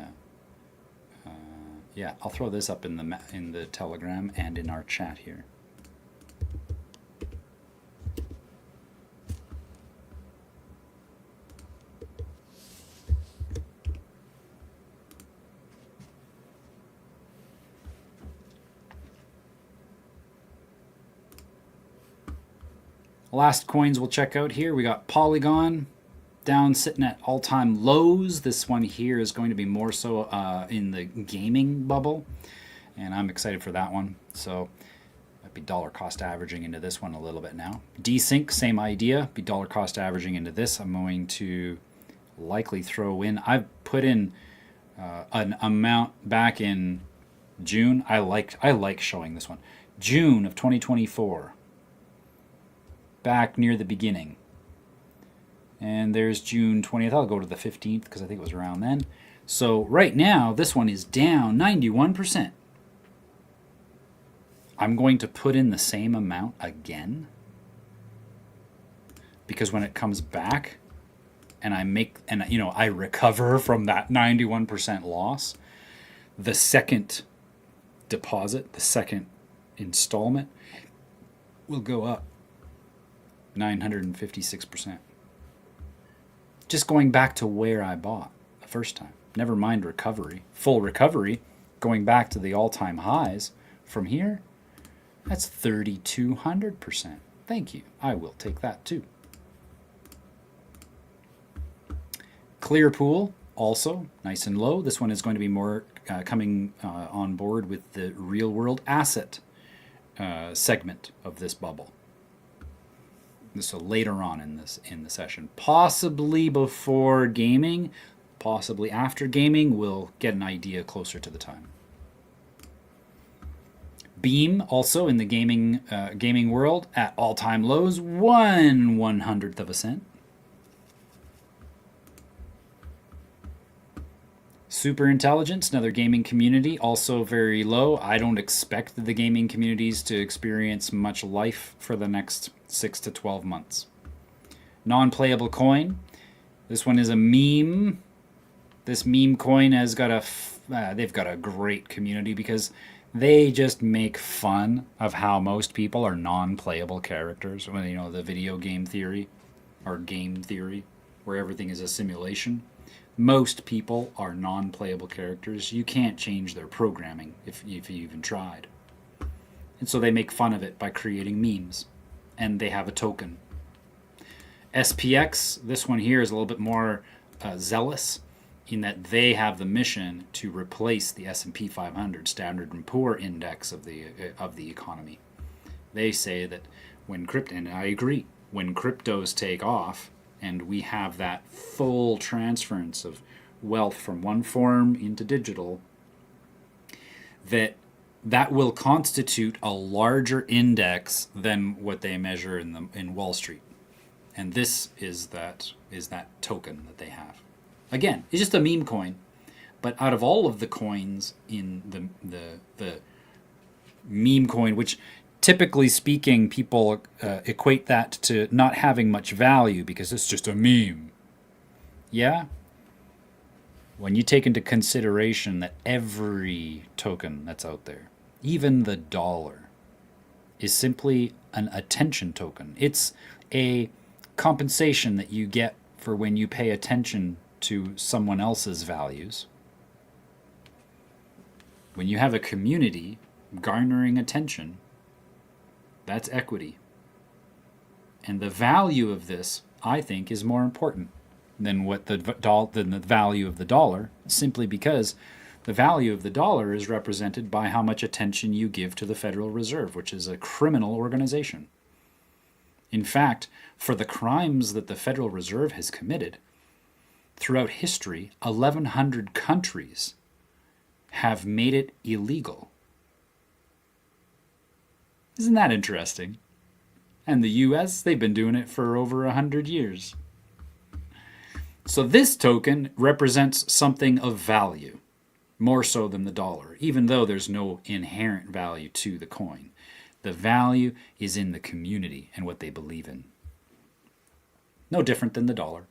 [SPEAKER 1] I'll throw this up in the Telegram and in our chat here. Last coins we'll check out here. We got Polygon down sitting at all-time lows. This one here is going to be more so in the gaming bubble, and I'm excited for that one. So I'd be dollar cost averaging into this one a little bit now. Desync, same idea, be dollar cost averaging into this. I'm going to likely throw in, I've put in an amount back in June. I like showing this one. June of 2024. back near the beginning. And there's June 20th. I'll go to the 15th because I think it was around then. So right now, this one is down 91%. I'm going to put in the same amount again, because when it comes back and I recover from that 91% loss, the second deposit, the second installment will go up 956%. Just going back to where I bought the first time. Never mind recovery. Full recovery, going back to the all-time highs from here, that's 3,200%. Thank you. I will take that too. Clearpool, also nice and low. This one is going to be more coming on board with the real world asset segment of this bubble. So later on in the session, possibly before gaming, possibly after gaming, we'll get an idea closer to the time. Beam, also in the gaming world, at all-time lows, 1/100th of a cent. Super Intelligence, another gaming community, also very low. I don't expect the gaming communities to experience much life for the next 6 to 12 months. Non-playable coin. This one is a meme. This meme coin has got they've got a great community because they just make fun of how most people are non-playable characters. When the video game theory or game theory, where everything is a simulation. Most people are non-playable characters. You can't change their programming if you even tried. And so they make fun of it by creating memes. And they have a token. SPX, this one here is a little bit more zealous in that they have the mission to replace the S&P 500 Standard & Poor index of the economy. They say that and I agree, when cryptos take off, and we have that full transference of wealth from one form into digital, that will constitute a larger index than what they measure in Wall Street. And this is that token that they have. Again, it's just a meme coin, but out of all of the coins in the meme coin, which typically speaking, people equate that to not having much value because it's just a meme. Yeah? When you take into consideration that every token that's out there, even the dollar, is simply an attention token. It's a compensation that you get for when you pay attention to someone else's values. When you have a community garnering attention, that's equity. And the value of this, I think, is more important than the value of the dollar, simply because the value of the dollar is represented by how much attention you give to the Federal Reserve, which is a criminal organization. In fact, for the crimes that the Federal Reserve has committed, throughout history, 1,100 countries have made it illegal. Isn't that interesting? And the US, they've been doing it for over 100 years. So this token represents something of value, more so than the dollar, even though there's no inherent value to the coin. The value is in the community and what they believe in. No different than the dollar.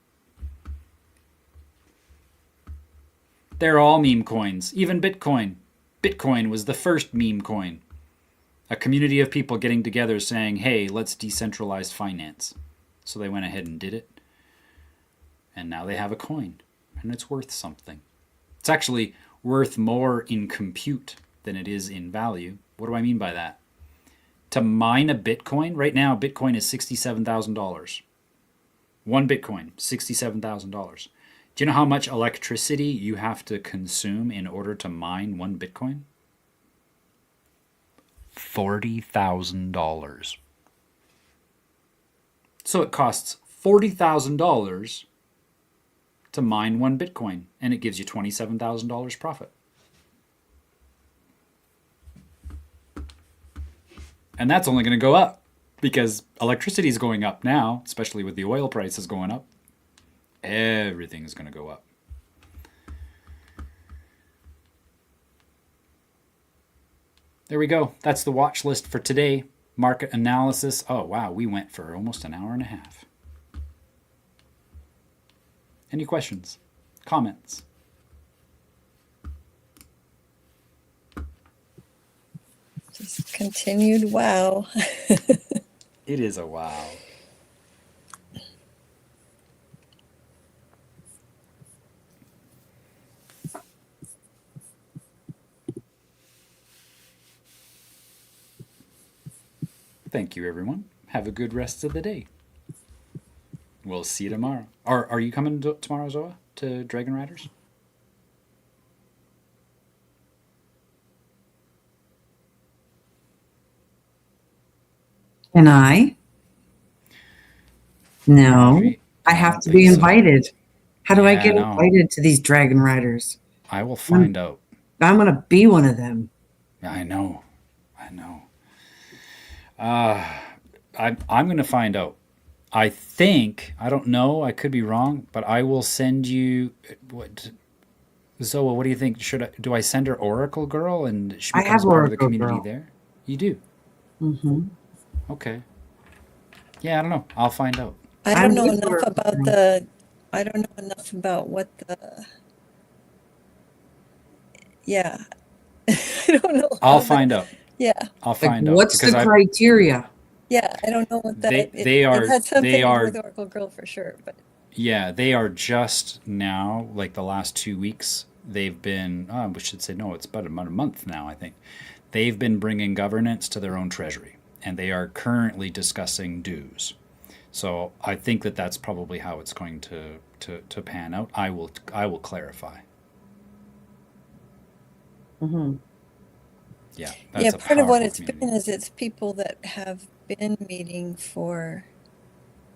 [SPEAKER 1] They're all meme coins, even Bitcoin. Bitcoin was the first meme coin. A community of people getting together saying, hey, let's decentralize finance. So they went ahead and did it. And now they have a coin. And it's worth something. It's actually worth more in compute than it is in value. What do I mean by that? To mine a Bitcoin, right now Bitcoin is $67,000. One Bitcoin, $67,000. Do you know how much electricity you have to consume in order to mine one Bitcoin? $40,000. So it costs $40,000 to mine one Bitcoin, and it gives you $27,000 profit. And that's only going to go up. Because electricity is going up now, especially with the oil prices going up. Everything is going to go up. There we go. That's the watch list for today. Market analysis. Oh, wow. We went for almost an hour and a half. Any questions? Comments?
[SPEAKER 3] Just continued wow.
[SPEAKER 1] It is a wow. Thank you, everyone. Have a good rest of the day. We'll see you tomorrow. Are you coming tomorrow, Zoa, to Dragon Riders?
[SPEAKER 2] Can I? No. I
[SPEAKER 1] I
[SPEAKER 2] have
[SPEAKER 1] don't
[SPEAKER 2] to be
[SPEAKER 1] think so.
[SPEAKER 2] invited. How do I
[SPEAKER 1] Yeah,
[SPEAKER 2] get
[SPEAKER 1] no.
[SPEAKER 2] invited to these Dragon Riders?
[SPEAKER 1] I will find out.
[SPEAKER 2] I'm going to be one of them.
[SPEAKER 1] I know. I'm going to find out. I think, I don't know, I could be wrong, but I will send you what Zoa, what do you think? Do I send her Oracle Girl and she
[SPEAKER 2] I
[SPEAKER 1] becomes
[SPEAKER 2] have
[SPEAKER 1] part of the
[SPEAKER 2] Oracle
[SPEAKER 1] community
[SPEAKER 2] Girl.
[SPEAKER 1] there? You do?
[SPEAKER 2] Mm-hmm.
[SPEAKER 1] Okay. Yeah, I don't know. I'll find out.
[SPEAKER 3] I
[SPEAKER 2] I'm
[SPEAKER 3] don't know
[SPEAKER 2] with
[SPEAKER 3] enough
[SPEAKER 2] Oracle
[SPEAKER 3] about
[SPEAKER 2] Girl.
[SPEAKER 3] the. I don't know enough about what the. Yeah. I don't know.
[SPEAKER 1] I'll
[SPEAKER 3] how the-
[SPEAKER 1] find out.
[SPEAKER 3] Yeah.
[SPEAKER 1] I'll
[SPEAKER 2] Like,
[SPEAKER 1] find out.
[SPEAKER 2] what's the
[SPEAKER 1] because
[SPEAKER 2] criteria?
[SPEAKER 3] Yeah. I don't know what that.
[SPEAKER 1] They are-
[SPEAKER 3] It had something
[SPEAKER 1] they
[SPEAKER 3] to do
[SPEAKER 1] are-
[SPEAKER 3] with Oracle Girl for sure, but.
[SPEAKER 1] Yeah, they are just now, like the last 2 weeks, they've been, we should say, no, it's about a month now, I think. They've been bringing governance to their own treasury, and they are currently discussing dues. So I think that that's probably how it's going to pan out. I will clarify.
[SPEAKER 2] Mm-hmm.
[SPEAKER 1] Yeah,
[SPEAKER 3] Yeah,
[SPEAKER 1] that's a
[SPEAKER 3] part of what
[SPEAKER 1] powerful
[SPEAKER 3] it's
[SPEAKER 1] community.
[SPEAKER 3] been is it's people that have been meeting for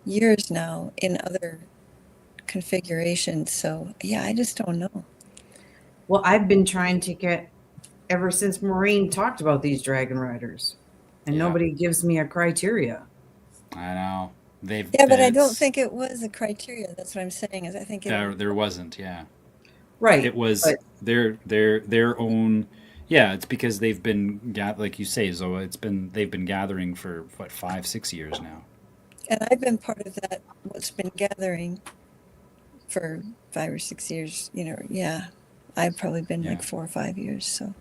[SPEAKER 3] years now in other configurations. So yeah, I just don't know.
[SPEAKER 2] Well, I've been trying to get ever since Maureen talked about these Dragon Riders, and
[SPEAKER 1] Yeah.
[SPEAKER 2] nobody gives me a criteria.
[SPEAKER 1] I know. They've
[SPEAKER 3] Yeah, but I don't
[SPEAKER 1] it's-
[SPEAKER 3] think it was a criteria. That's what I'm saying. Is I think it.
[SPEAKER 1] there wasn't, yeah.
[SPEAKER 2] Right.
[SPEAKER 1] It was
[SPEAKER 2] but-
[SPEAKER 1] their own. Yeah, it's because they've been like you say, Zoa. They've been gathering for what 5-6 years now.
[SPEAKER 3] And I've been part of that. What's been gathering for 5 or 6 years. You know, yeah, I've probably been
[SPEAKER 1] Yeah.
[SPEAKER 3] like 4 or 5 years. So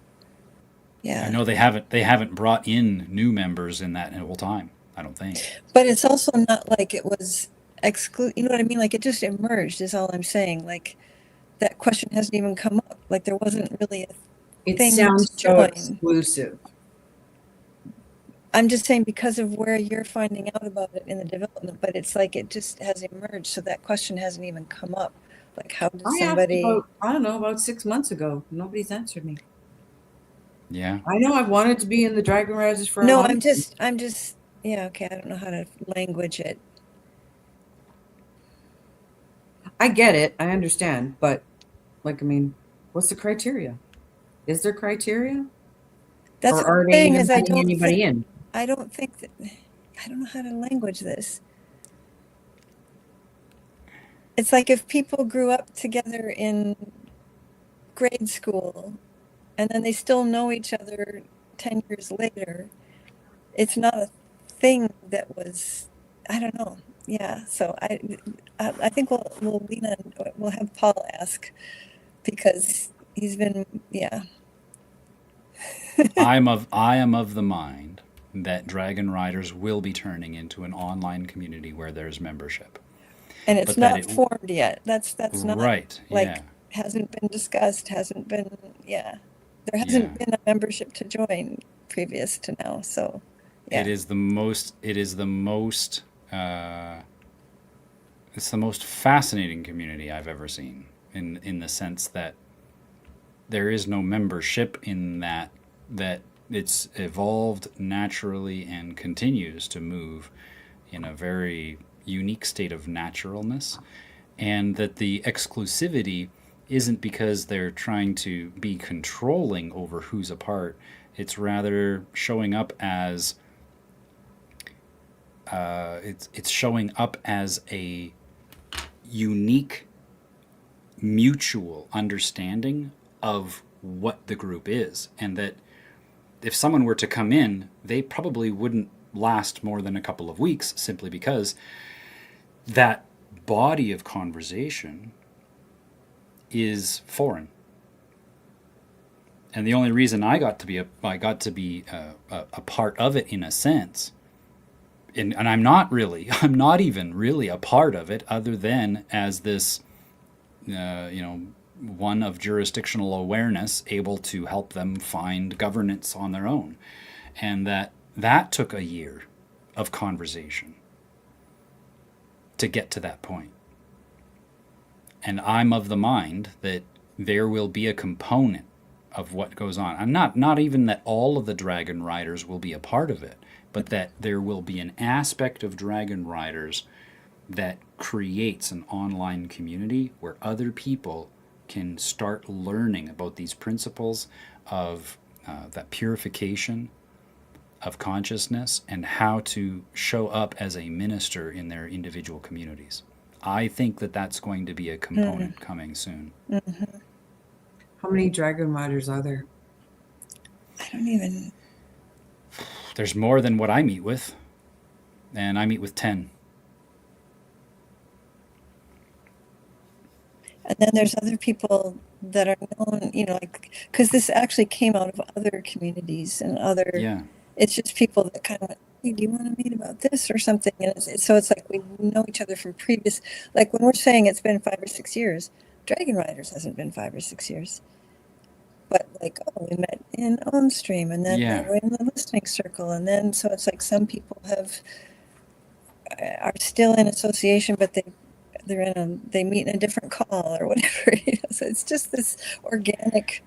[SPEAKER 3] yeah.
[SPEAKER 1] I know they haven't brought in new members in that whole time. I don't think.
[SPEAKER 3] But it's also not like it was you know what I mean? Like it just emerged is all I'm saying. Like that question hasn't even come up. Like there wasn't really a
[SPEAKER 2] It
[SPEAKER 3] thing
[SPEAKER 2] sounds
[SPEAKER 3] to
[SPEAKER 2] so
[SPEAKER 3] join.
[SPEAKER 2] exclusive.
[SPEAKER 3] I'm just saying because of where you're finding out about it in the development, but it's like it just has emerged. So that question hasn't even come up. Like how did
[SPEAKER 2] I asked
[SPEAKER 3] somebody
[SPEAKER 2] about 6 months ago. Nobody's answered me.
[SPEAKER 1] Yeah.
[SPEAKER 2] I know I've wanted to be in the Dragon Riders for a
[SPEAKER 3] No,
[SPEAKER 2] long
[SPEAKER 3] I'm
[SPEAKER 2] time.
[SPEAKER 3] just yeah, okay, I don't know how to language it.
[SPEAKER 2] I get it. I understand. But, like, I mean, what's the criteria? Is there criteria?
[SPEAKER 3] That's
[SPEAKER 2] or
[SPEAKER 3] what
[SPEAKER 2] are
[SPEAKER 3] I'm
[SPEAKER 2] they
[SPEAKER 3] saying
[SPEAKER 2] even
[SPEAKER 3] is I
[SPEAKER 2] letting
[SPEAKER 3] don't
[SPEAKER 2] anybody
[SPEAKER 3] think,
[SPEAKER 2] in?
[SPEAKER 3] I don't think that I don't know how to language this. It's like if people grew up together in grade school and then they still know each other 10 years later, it's not a thing that was, I don't know. Yeah. So I think we'll lean on, we'll have Paul ask because he's been, yeah.
[SPEAKER 1] I am of the mind that Dragon Riders will be turning into an online community where there's membership.
[SPEAKER 3] And it's
[SPEAKER 1] But that
[SPEAKER 3] not
[SPEAKER 1] it-
[SPEAKER 3] formed yet. That's not
[SPEAKER 1] Right.
[SPEAKER 3] like
[SPEAKER 1] Yeah.
[SPEAKER 3] hasn't been discussed, hasn't been, yeah. There hasn't
[SPEAKER 1] Yeah.
[SPEAKER 3] been a membership to join previous to now. So, yeah.
[SPEAKER 1] It is the most. It's the most fascinating community I've ever seen. In the sense that there is no membership in that it's evolved naturally and continues to move in a very unique state of naturalness, and that the exclusivity isn't because they're trying to be controlling over who's a part. It's rather showing up as it's showing up as a unique mutual understanding of what the group is, and that if someone were to come in, they probably wouldn't last more than a couple of weeks, simply because that body of conversation is foreign. And the only reason I got to be a part of it, in a sense, and I'm not even really a part of it, other than as this, one of jurisdictional awareness, able to help them find governance on their own. And that took a year of conversation to get to that point. And I'm of the mind that there will be a component of what goes on. I'm not even that all of the Dragon Riders will be a part of it, but that there will be an aspect of Dragon Riders that creates an online community where other people can start learning about these principles of that purification of consciousness, and how to show up as a minister in their individual communities. I think that that's going to be a component coming soon.
[SPEAKER 2] How many Dragon Riders are there?
[SPEAKER 3] I don't even.
[SPEAKER 1] There's more than what I meet with, and I meet with 10.
[SPEAKER 3] And then there's other people that are known, like, because this actually came out of other communities and other.
[SPEAKER 1] Yeah.
[SPEAKER 3] It's just people that kind of, hey, do you want to meet about this or something? And so it's like we know each other from previous, like when we're saying it's been 5 or 6 years, Dragon Riders hasn't been 5 or 6 years. But like, oh, we met in OnStream, and then
[SPEAKER 1] Yeah.
[SPEAKER 3] we're in the listening circle, and then so it's like some people are still in association, but they meet in a different call or whatever. So it's just this organic.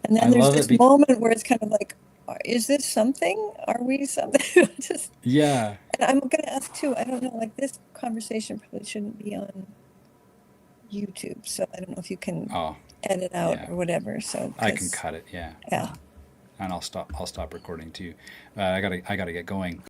[SPEAKER 3] And
[SPEAKER 1] I
[SPEAKER 3] then there's
[SPEAKER 1] love
[SPEAKER 3] this
[SPEAKER 1] it
[SPEAKER 3] moment where it's kind of like, is this something? Are we something? Just,
[SPEAKER 1] Yeah.
[SPEAKER 3] and I'm going to ask too. I don't know. Like this conversation probably shouldn't be on YouTube, so I don't know if you can
[SPEAKER 1] Oh,
[SPEAKER 3] edit out
[SPEAKER 1] yeah.
[SPEAKER 3] or whatever. So
[SPEAKER 1] I can
[SPEAKER 3] 'cause-
[SPEAKER 1] cut it. Yeah.
[SPEAKER 3] Yeah.
[SPEAKER 1] And I'll stop recording too. I gotta get going.